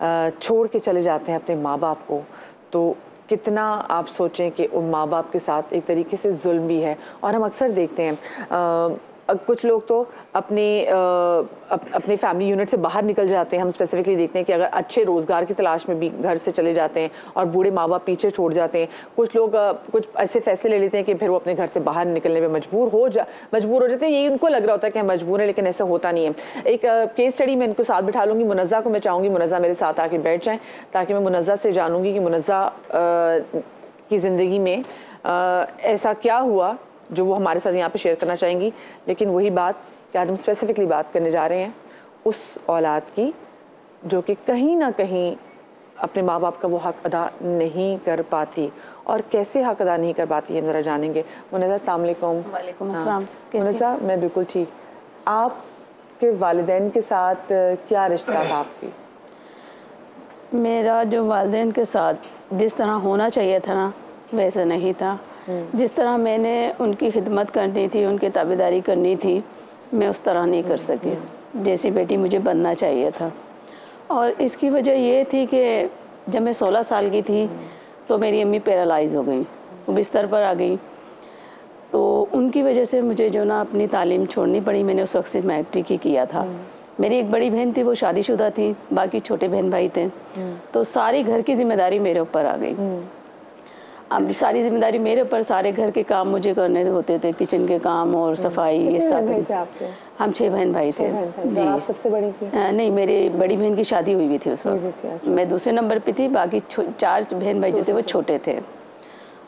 چھوڑ کے چلے جاتے ہیں اپنے ماں باپ کو, تو کتنا آپ سوچیں کہ ان ماں باپ کے ساتھ ایک طریقے سے ظلم بھی ہے. اور ہم اکثر دیکھتے ہیں کچھ لوگ تو اپنے فیملی یونٹ سے باہر نکل جاتے ہیں. ہم اسپیسیفکلی دیکھتے ہیں کہ اگر اچھے روزگار کی تلاش میں بھی گھر سے چلے جاتے ہیں اور بوڑھے ماں باپ پیچھے چھوڑ جاتے ہیں. کچھ لوگ کچھ ایسے فیصلے لے لیتے ہیں کہ پھر وہ اپنے گھر سے باہر نکلنے میں مجبور ہو جاتے ہیں. یہ ان کو لگ رہا ہوتا ہے کہ ہم مجبور ہیں, لیکن ایسا ہوتا نہیں ہے. ایک کیس اسٹڈی میں ان کو ساتھ بٹھا لوں گی. منزہ کو میں چاہوں گی منزہ میرے ساتھ آ کے بیٹھ جائیں تاکہ میں منزہ سے جانوں گی کہ منزہ کی زندگی میں ایسا کیا ہوا جو وہ ہمارے ساتھ یہاں پہ شیئر کرنا چاہیں گی. لیکن وہی بات کہ آج ہم اسپیسیفکلی بات کرنے جا رہے ہیں اس اولاد کی جو کہ کہیں نہ کہیں اپنے ماں باپ کا وہ حق ادا نہیں کر پاتی, اور کیسے حق ادا نہیں کر پاتی ہے ذرا جانیں گے. منزہ السلام علیکم. وعلیکم السلام. منزہ میں بالکل ٹھیک. آپ کے والدین کے ساتھ کیا رشتہ تھا آپ کی؟ میرا جو والدین کے ساتھ جس طرح ہونا چاہیے تھا نا ویسا نہیں تھا. جس طرح میں نے ان کی خدمت کرنی تھی, ان کی تابعداری کرنی تھی, میں اس طرح نہیں کر سکی جیسی بیٹی مجھے بننا چاہیے تھا. اور اس کی وجہ یہ تھی کہ جب میں 16 سال کی تھی تو میری امی پیرالائز ہو گئیں, وہ بستر پر آ گئیں. تو ان کی وجہ سے مجھے جو نا اپنی تعلیم چھوڑنی پڑی. میں نے اس وقت صرف میٹرک ہی کیا تھا. میری ایک بڑی بہن تھی, وہ شادی شدہ تھی, باقی چھوٹے بہن بھائی تھے. تو ساری گھر کی ذمہ داری میرے اوپر آ گئی. اب ساری ذمہ داری میرے اوپر, سارے گھر کے کام مجھے کرنے ہوتے تھے, کچن کے کام اور صفائی, یہ سب. ہم 6 بہن بھائی تھے. جی. آپ سب سے بڑی تھی؟ نہیں, میری بڑی بہن کی شادی ہوئی بھی تھی اس وقت. میں دوسرے نمبر پہ تھی, باقی 4 بہن بھائی جو تھے وہ چھوٹے تھے.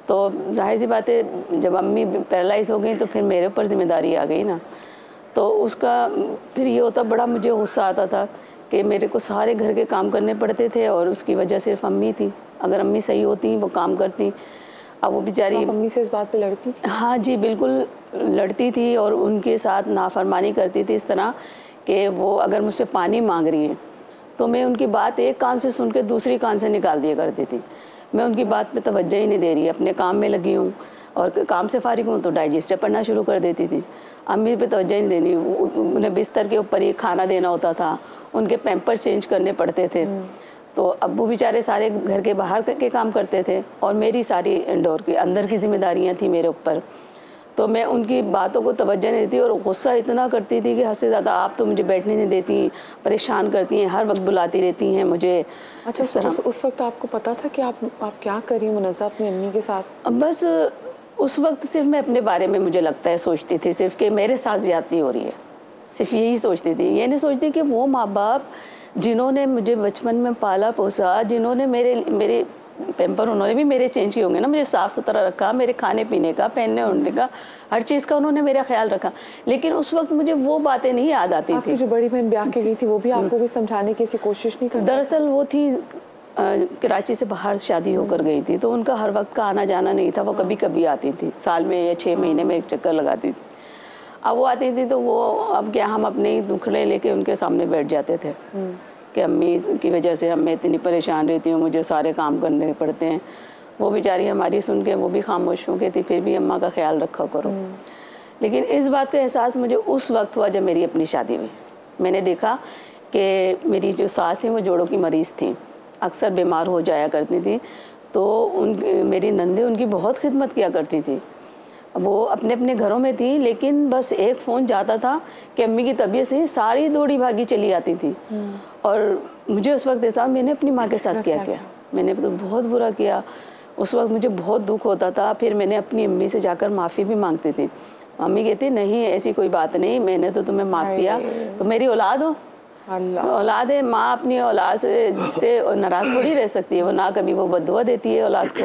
تو ظاہر سی بات ہے جب امی پیرالائز ہو گئی تو پھر میرے اوپر ذمہ داری آ گئی نا. تو اس کا پھر یہ ہوتا, بڑا مجھے غصہ آتا تھا کہ میرے کو سارے گھر کے کام کرنے پڑتے تھے اور اس کی وجہ صرف امی تھی. اگر امی صحیح ہوتی وہ کام کرتی. اب وہ بیچاری امی سے اس بات پہ لڑتی تھی؟ ہاں جی بالکل لڑتی تھی, اور ان کے ساتھ نافرمانی کرتی تھی اس طرح کہ وہ اگر مجھ سے پانی مانگ رہی ہیں تو میں ان کی بات ایک کان سے سن کے دوسری کان سے نکال دیا کرتی تھی. میں ان کی بات پہ توجہ ہی نہیں دے رہی, اپنے کام میں لگی ہوں, اور کام سے فارغ ہوں تو ڈائجسٹر پڑھنا شروع کر دیتی تھی. امی پہ توجہ نہیں دینی. انہیں بستر کے اوپر ہی کھانا دینا ہوتا تھا, ان کے پیمپر چینج کرنے پڑتے تھے. تو ابو بیچارے سارے گھر کے باہر کے کام کرتے تھے, اور میری ساری انڈور کی اندر کی ذمہ داریاں تھیں میرے اوپر. تو میں ان کی باتوں کو توجہ نہیں دیتی, اور غصہ اتنا کرتی تھی کہ حد سے زیادہ. آپ تو مجھے بیٹھنے نہیں دیتی, پریشان کرتی ہیں, ہر وقت بلاتی رہتی ہیں مجھے. اچھا, اس وقت آپ کو پتا تھا کہ آپ کیا کر رہی ہیں منزہ اپنی امی کے ساتھ؟ بس اس وقت صرف میں اپنے بارے میں مجھے لگتا ہے سوچتی تھی صرف کہ میرے ساتھ زیادتی ہو رہی ہے. صرف یہی سوچتی تھی. یہ نہیں سوچتی کہ وہ ماں باپ جنہوں نے مجھے بچپن میں پالا پوسا, جنہوں نے میرے پیمپر انہوں نے بھی میرے چینج کیے ہوں گے نا, مجھے صاف ستھرا رکھا, میرے کھانے پینے کا, پہننے اوڑھنے کا, ہر چیز کا انہوں نے میرا خیال رکھا. لیکن اس وقت مجھے وہ باتیں نہیں یاد آتی تھی. جو بڑی بہن بیاہ کے گئی تھی وہ بھی آپ کو کوئی سمجھانے کی کوشش نہیں کرتی؟ دراصل وہ تھی کراچی سے باہر شادی ہو کر گئی تھی, تو ان کا ہر وقت کا آنا جانا نہیں تھا. وہ کبھی کبھی آتی تھی, سال میں یا 6 مہینے میں ایک چکر لگاتی تھی. اب وہ آتی تھی تو وہ اب کیا ہم اپنے دکھڑے لے کے ان کے سامنے بیٹھ جاتے تھے کہ امی کی وجہ سے میں اتنی پریشان رہتی ہوں, مجھے سارے کام کرنے پڑتے ہیں. وہ بیچاری ہماری سن کے وہ بھی خاموش ہو گئی تھی, پھر بھی اماں کا خیال رکھا کرو. لیکن اس بات کا احساس مجھے اس وقت ہوا جب میری اپنی شادی ہوئی. میں نے دیکھا کہ میری جو ساس تھیں وہ جوڑوں کی مریض تھیں, اکثر بیمار ہو جایا کرتی تھی. تو میری نندیں ان کی بہت خدمت کیا کرتی تھی. وہ اپنے اپنے گھروں میں تھی, لیکن بس ایک فون جاتا تھا کہ امی کی طبیعت سے ساری دوڑی بھاگی چلی آتی تھی. اور مجھے اس وقت ایسا, میں نے اپنی ماں کے ساتھ کیا میں نے تو بہت برا کیا. اس وقت مجھے بہت دکھ ہوتا تھا. پھر میں نے اپنی امی سے جا کر معافی بھی مانگتی تھی. امی کہتی نہیں ایسی کوئی بات نہیں, میں نے تو تمہیں معاف کیا, تو میری اولاد ہو, اولاد ہے. ماں اپنی اولاد سے ناراض تھوڑی رہ سکتی ہے, وہ نہ کبھی وہ بد دعا دیتی ہے اولاد کو.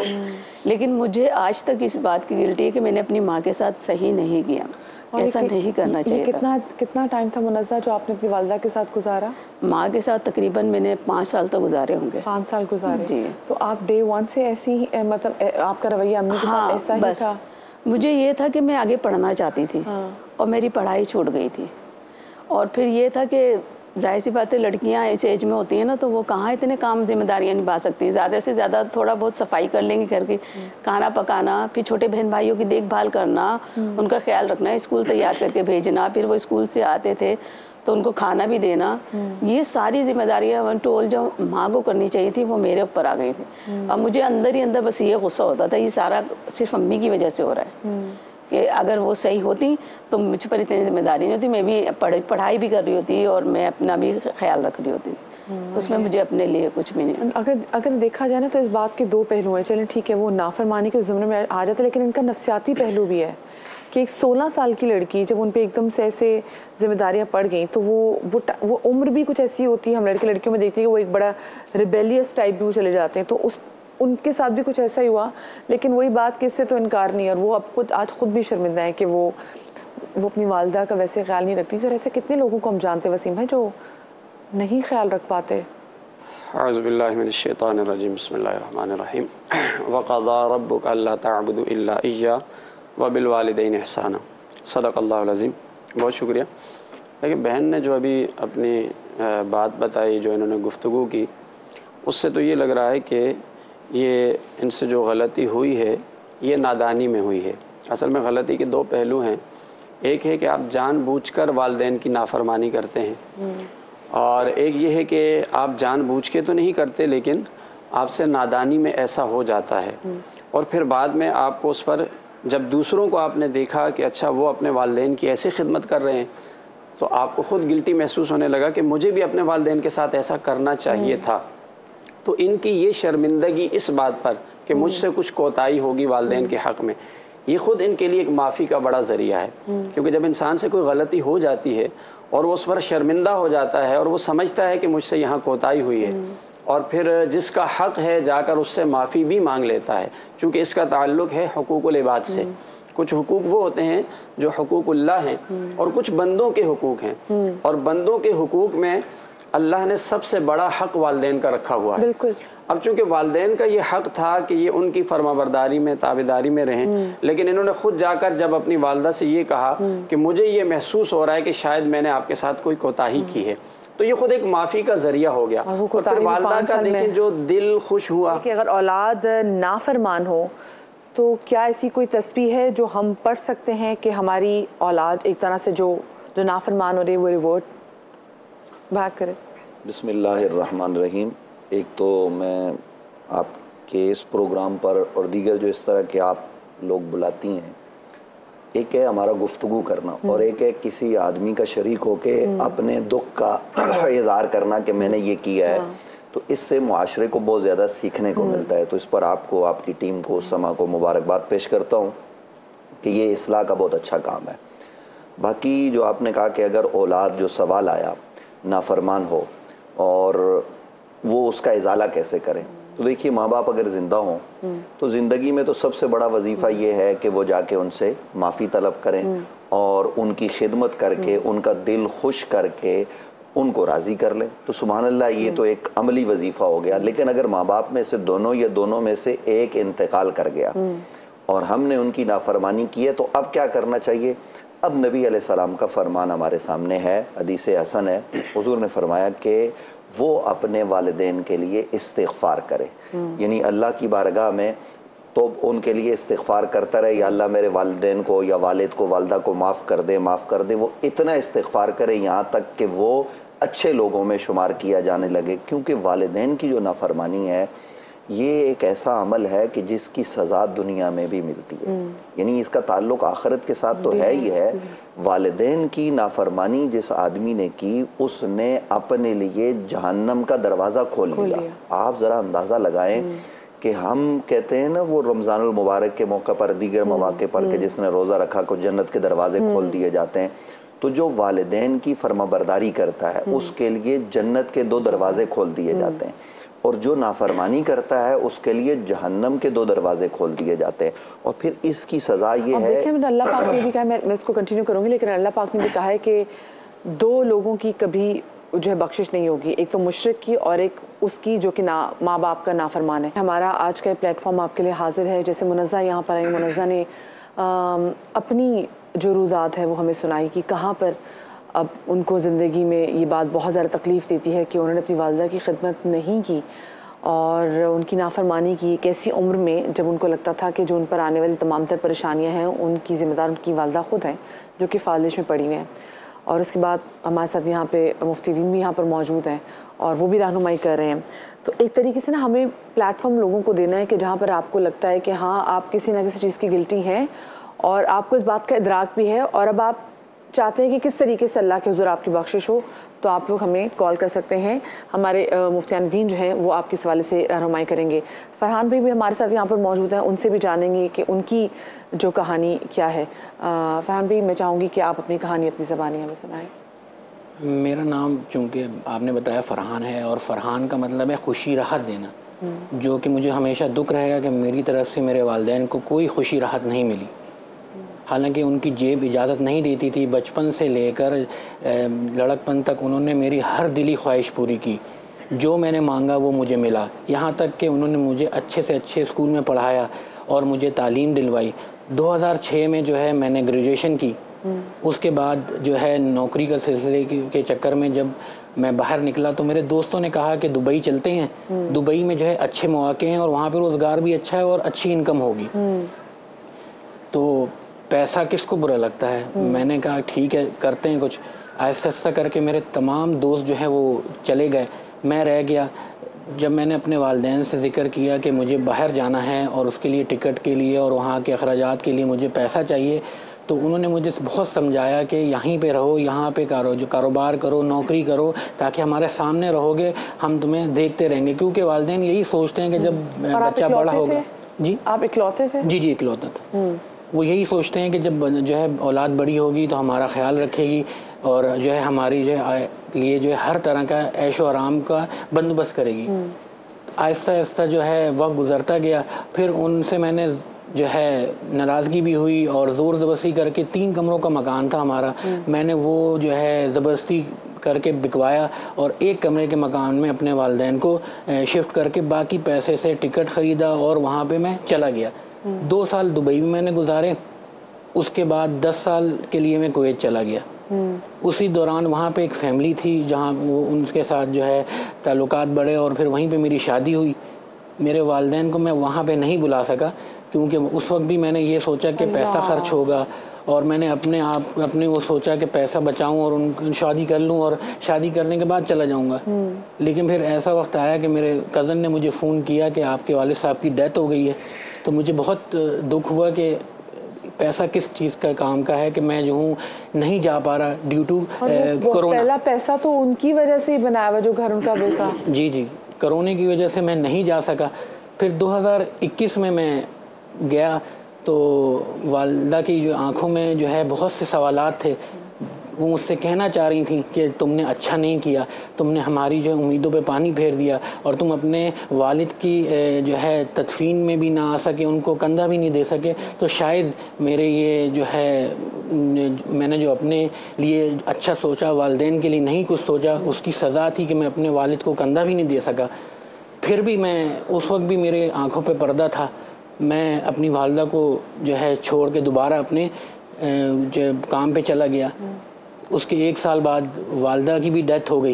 لیکن مجھے آج تک اس بات کی گلٹی ہے کہ میں نے اپنی ماں کے ساتھ صحیح نہیں کیا, ایسا نہیں کرنا چاہیے تھا. کتنا ٹائم تھا منزہ جو آپ نے اپنی والدہ کے ساتھ گزارا؟ ماں کے ساتھ تقریباً میں نے 5 سال تک گزارے ہوں گے. 5 سال گزارے جی. تو آپ ڈے 1 سے ایسی مطلب آپ کا رویہ امی کے ساتھ ایسا ہی تھا؟ مجھے یہ تھا کہ میں آگے پڑھنا چاہتی تھی, اور میری پڑھائی چھوٹ گئی تھی. اور پھر یہ تھا کہ ظاہر سی بات ہے لڑکیاں اس ایج میں ہوتی ہیں نا, تو وہ کہاں اتنے کام ذمہ داریاں نبھا سکتی ہیں. زیادہ سے زیادہ تھوڑا بہت صفائی کر لیں گی گھر کی, کھانا پکانا, پھر چھوٹے بہن بھائیوں کی دیکھ بھال کرنا, ان کا خیال رکھنا, اسکول تیار کر کے بھیجنا. پھر وہ اسکول سے آتے تھے تو ان کو کھانا بھی دینا، یہ ساری ذمہ داریاں ون ٹو آل جو ماں کو کرنی چاہیے تھی وہ میرے اوپر آ گئی تھی. اور مجھے اندر ہی اندر بس یہ غصہ ہوتا تھا یہ سارا صرف امی کی وجہ سے ہو رہا ہے، کہ اگر وہ صحیح ہوتی تو مجھ پر اتنی ذمہ داری نہیں ہوتی، میں بھی پڑھائی بھی کر رہی ہوتی اور میں اپنا بھی خیال رکھ رہی ہوتی، اس میں مجھے اپنے لیے کچھ بھی نہیں. اگر دیکھا جائے نا تو اس بات کے دو پہلو ہیں. چلیں ٹھیک ہے وہ نافرمانی کے زمرے میں آ جاتا ہے، لیکن ان کا نفسیاتی پہلو بھی ہے کہ ایک 16 سال کی لڑکی جب ان پہ ایک دم سے ایسے ذمہ داریاں پڑ گئیں تو وہ عمر بھی کچھ ایسی ہوتی ہے. ہم لڑکے لڑکیوں میں دیکھتے ہیں کہ وہ ایک بڑا ریبیلیس ٹائپ بھی وہ چلے جاتے ہیں، تو ان کے ساتھ بھی کچھ ایسا ہی ہوا. لیکن وہی بات کہ اس سے تو انکار نہیں، اور وہ اب آج خود بھی شرمندہ ہے کہ وہ اپنی والدہ کا ویسے خیال نہیں رکھتی. تو ایسے کتنے لوگوں کو ہم جانتے وسیم بھائی جو نہیں خیال رکھ پاتے؟ اعوذ باللہ من الشیطان الرجیم، بسم اللہ الرحمن الرحیم. وقضى ربك الا تعبدوا الا اياه وبالوالدین احسانا. صدق اللہ العظیم. بہت شکریہ. لیکن بہن نے جو ابھی اپنی بات بتائی، جو انہوں نے گفتگو کی، اس سے تو یہ لگ رہا ہے کہ یہ ان سے جو غلطی ہوئی ہے یہ نادانی میں ہوئی ہے. اصل میں غلطی کے دو پہلو ہیں. ایک ہے کہ آپ جان بوجھ کر والدین کی نافرمانی کرتے ہیں، اور ایک یہ ہے کہ آپ جان بوجھ کے تو نہیں کرتے لیکن آپ سے نادانی میں ایسا ہو جاتا ہے، اور پھر بعد میں آپ کو اس پر جب دوسروں کو آپ نے دیکھا کہ اچھا وہ اپنے والدین کی ایسی خدمت کر رہے ہیں تو آپ کو خود گلٹی محسوس ہونے لگا کہ مجھے بھی اپنے والدین کے ساتھ ایسا کرنا چاہیے تھا. تو ان کی یہ شرمندگی اس بات پر کہ مجھ سے کچھ کوتاہی ہوگی والدین کے حق میں، یہ خود ان کے لیے ایک معافی کا بڑا ذریعہ ہے. کیونکہ جب انسان سے کوئی غلطی ہو جاتی ہے اور وہ اس پر شرمندہ ہو جاتا ہے اور وہ سمجھتا ہے کہ مجھ سے یہاں کوتاہی ہوئی ہے، اور پھر جس کا حق ہے جا کر اس سے معافی بھی مانگ لیتا ہے، چونکہ اس کا تعلق ہے حقوق العباد سے. کچھ حقوق وہ ہوتے ہیں جو حقوق اللہ ہیں اور کچھ بندوں کے حقوق ہیں، اور بندوں کے حقوق میں اللہ نے سب سے بڑا حق والدین کا رکھا ہوا ہے. بالکل. اب چونکہ والدین کا یہ حق تھا کہ یہ ان کی فرما برداری میں تابعداری میں رہیں، لیکن انہوں نے خود جا کر جب اپنی والدہ سے یہ کہا کہ مجھے یہ محسوس ہو رہا ہے کہ شاید میں نے آپ کے ساتھ کوئی کوتاہی کی ہے، تو یہ خود ایک معافی کا ذریعہ ہو گیا. اور پھر والدہ کا دیکھیں جو دل خوش ہوا کہ اگر اولاد نافرمان ہو تو کیا ایسی کوئی تسبیح ہے جو ہم پڑھ سکتے ہیں کہ ہماری اولاد ایک طرح سے جو نافرمان ہو رہی وہ ریورٹ بیک کرے؟ بسم اللہ الرحمن الرحیم. ایک تو میں آپ کے اس پروگرام پر اور دیگر جو اس طرح کے آپ لوگ بلاتی ہیں، ایک ہے ہمارا گفتگو کرنا اور ایک ہے کسی آدمی کا شریک ہو کے اپنے دکھ کا اظہار کرنا کہ میں نے یہ کیا ہے، تو اس سے معاشرے کو بہت زیادہ سیکھنے کو ملتا ہے. تو اس پر آپ کو، آپ کی ٹیم کو، سما کو مبارکباد پیش کرتا ہوں کہ یہ اصلاح کا بہت اچھا کام ہے. باقی جو آپ نے کہا کہ اگر اولاد جو سوال آیا نافرمان ہو اور وہ اس کا ازالہ کیسے کریں، تو دیکھیے ماں باپ اگر زندہ ہوں تو زندگی میں تو سب سے بڑا وظیفہ یہ ہے کہ وہ جا کے ان سے معافی طلب کریں اور ان کی خدمت کر کے ان کا دل خوش کر کے ان کو راضی کر لیں. تو سبحان اللہ یہ تو ایک عملی وظیفہ ہو گیا. لیکن اگر ماں باپ میں سے دونوں یا دونوں میں سے ایک انتقال کر گیا اور ہم نے ان کی نافرمانی کی ہے تو اب کیا کرنا چاہیے؟ اب نبی علیہ السلام کا فرمان ہمارے سامنے ہے، حدیث حسن ہے. حضور نے فرمایا کہ وہ اپنے والدین کے لیے استغفار کرے، یعنی اللہ کی بارگاہ میں تو ان کے لیے استغفار کرتا رہے، یا اللہ میرے والدین کو یا والد کو والدہ کو معاف کر دے، معاف کر دے. وہ اتنا استغفار کرے یہاں تک کہ وہ اچھے لوگوں میں شمار کیا جانے لگے. کیونکہ والدین کی جو نافرمانی ہے یہ ایک ایسا عمل ہے کہ جس کی سزا دنیا میں بھی ملتی ہے، یعنی اس کا تعلق آخرت کے ساتھ تو ہے ہی ہے. والدین کی نافرمانی جس آدمی نے کی اس نے اپنے لیے جہنم کا دروازہ کھول لیا. آپ ذرا اندازہ لگائیں کہ ہم کہتے ہیں نا وہ رمضان المبارک کے موقع پر، دیگر مواقع پر کہ جس نے روزہ رکھا کو جنت کے دروازے کھول دیے جاتے ہیں. تو جو والدین کی فرما برداری کرتا ہے اس کے لیے جنت کے 2 دروازے کھول دیے جاتے ہیں، اور جو نافرمانی کرتا ہے اس کے لیے جہنم کے 2 دروازے کھول دیے جاتے ہیں. اور پھر اس کی سزا یہ ہے، دیکھیں اللہ پاک نے بھی کہا، میں اس کو کنٹینیو کروں گی، لیکن اللہ پاک نے بھی کہا ہے کہ 2 لوگوں کی کبھی جو ہے بخشش نہیں ہوگی، ایک تو مشرک کی اور ایک اس کی جو کہ ماں باپ کا نافرمان ہے. ہمارا آج کا پلیٹ فارم آپ کے لیے حاضر ہے. جیسے منزہ یہاں پر آئی، منزہ نے اپنی جو رودات ہے وہ ہمیں سنائی کہ کہاں پر اب ان کو زندگی میں یہ بات بہت زیادہ تکلیف دیتی ہے کہ انہوں نے اپنی والدہ کی خدمت نہیں کی اور ان کی نافرمانی کی ایک ایسی عمر میں جب ان کو لگتا تھا کہ جو ان پر آنے والی تمام تر پریشانیاں ہیں ان کی ذمہ دار ان کی والدہ خود ہیں جو کہ فالج میں پڑی ہوئی ہیں. اور اس کے بعد ہمارے ساتھ یہاں پہ مفتی دین بھی یہاں پر موجود ہیں اور وہ بھی رہنمائی کر رہے ہیں. تو ایک طریقے سے نا ہمیں پلیٹ فارم لوگوں کو دینا ہے کہ جہاں پر آپ کو لگتا ہے کہ ہاں آپ کسی نہ کسی چیز کی گلٹی ہیں اور آپ کو اس بات کا ادراک بھی ہے اور اب آپ چاہتے ہیں کہ کس طریقے سے اللہ کے حضور آپ کی بخشش ہو, تو آپ لوگ ہمیں کال کر سکتے ہیں. ہمارے مفتیان دین جو ہیں وہ آپ کے حوالے سے رہنمائی کریں گے. فرحان بھائی بھی ہمارے ساتھ یہاں پر موجود ہیں, ان سے بھی جانیں گے کہ ان کی جو کہانی کیا ہے. فرحان بھائی, میں چاہوں گی کہ آپ اپنی کہانی اپنی زبانی ہمیں سنائیں. میرا نام چونکہ آپ نے بتایا فرحان ہے, اور فرحان کا مطلب ہے خوشی راحت دینا, جو کہ مجھے ہمیشہ دکھ رہے گا کہ میری طرف سے میرے والدین کو کوئی خوشی راحت نہیں ملی. حالانکہ ان کی جیب اجازت نہیں دیتی تھی, بچپن سے لے کر لڑکپن تک انہوں نے میری ہر دلی خواہش پوری کی. جو میں نے مانگا وہ مجھے ملا, یہاں تک کہ انہوں نے مجھے اچھے سے اچھے اسکول میں پڑھایا اور مجھے تعلیم دلوائی. 2006 میں جو ہے میں نے گریجویشن کی. اس کے بعد جو ہے نوکری کا سلسلے کے چکر میں جب میں باہر نکلا تو میرے دوستوں نے کہا کہ دبئی چلتے ہیں, دبئی میں جو ہے اچھے مواقع ہیں اور وہاں پہ روزگار بھی اچھا ہے اور اچھی انکم ہوگی. تو پیسہ کس کو برا لگتا ہے. میں نے کہا ٹھیک ہے کرتے ہیں کچھ. آہستہ آہستہ کر کے میرے تمام دوست جو ہیں وہ چلے گئے, میں رہ گیا. جب میں نے اپنے والدین سے ذکر کیا کہ مجھے باہر جانا ہے اور اس کے لیے ٹکٹ کے لیے اور وہاں کے اخراجات کے لیے مجھے پیسہ چاہیے, تو انہوں نے مجھے بہت سمجھایا کہ یہیں پہ رہو, یہاں پہ کاروبار کرو, نوکری کرو, تاکہ ہمارے سامنے رہو گے ہم تمہیں دیکھتے رہیں گے. کیونکہ والدین یہی سوچتے ہیں کہ جب بچہ بڑا ہوگا. جی آپ اکلوتے تھے؟ جی اکلوتا تھا. وہ یہی سوچتے ہیں کہ جب جو ہے اولاد بڑی ہوگی تو ہمارا خیال رکھے گی اور جو ہے ہماری جو ہے لیے جو ہے ہر طرح کا عیش و آرام کا بندوبست کرے گی. آہستہ آہستہ جو ہے وقت گزرتا گیا. پھر ان سے میں نے جو ہے ناراضگی بھی ہوئی اور زور زبردستی کر کے 3 کمروں کا مکان تھا ہمارا, میں نے وہ جو ہے زبردستی کر کے بکوایا اور 1 کمرے کے مکان میں اپنے والدین کو شفٹ کر کے باقی پیسے سے ٹکٹ خریدا اور وہاں پہ میں چلا گیا. 2 سال دبئی میں نے گزارے. اس کے بعد 10 سال کے لیے میں کویت چلا گیا. اسی دوران وہاں پہ ایک فیملی تھی جہاں وہ ان کے ساتھ جو ہے تعلقات بڑھے اور پھر وہیں پہ میری شادی ہوئی. میرے والدین کو میں وہاں پہ نہیں بلا سکا کیونکہ اس وقت بھی میں نے یہ سوچا کہ پیسہ خرچ ہوگا, اور میں نے اپنے وہ سوچا کہ پیسہ بچاؤں اور ان شادی کر لوں اور شادی کرنے کے بعد چلا جاؤں گا. لیکن پھر ایسا وقت آیا کہ میرے کزن نے مجھے فون کیا کہ آپ کے والد صاحب کی ڈیتھ ہو گئی ہے. تو مجھے بہت دکھ ہوا کہ پیسہ کس چیز کا کام کا ہے کہ میں جو ہوں نہیں جا پا رہا ڈیو ٹو کورونا. پہلا پیسہ تو ان کی وجہ سے ہی بنایا ہوا جو گھر ان کا بکا. جی کورونا کی وجہ سے میں نہیں جا سکا. پھر 2021 میں گیا تو والدہ کی جو آنکھوں میں جو ہے بہت سے سوالات تھے. وہ مجھ سے کہنا چاہ رہی تھیں کہ تم نے اچھا نہیں کیا, تم نے ہماری جو امیدوں پہ پانی پھیر دیا اور تم اپنے والد کی جو ہے تدفین میں بھی نہ آ سکے, ان کو کندھا بھی نہیں دے سکے. تو شاید میرے یہ جو ہے میں نے جو اپنے لیے اچھا سوچا والدین کے لیے نہیں کچھ سوچا, اس کی سزا تھی کہ میں اپنے والد کو کندھا بھی نہیں دے سکا. پھر بھی میں اس وقت بھی میرے آنکھوں پہ پردہ تھا. میں اپنی والدہ کو جو ہے چھوڑ کے دوبارہ اپنے جو کام پہ چلا گیا. اس کے 1 سال بعد والدہ کی بھی ڈیتھ ہو گئی.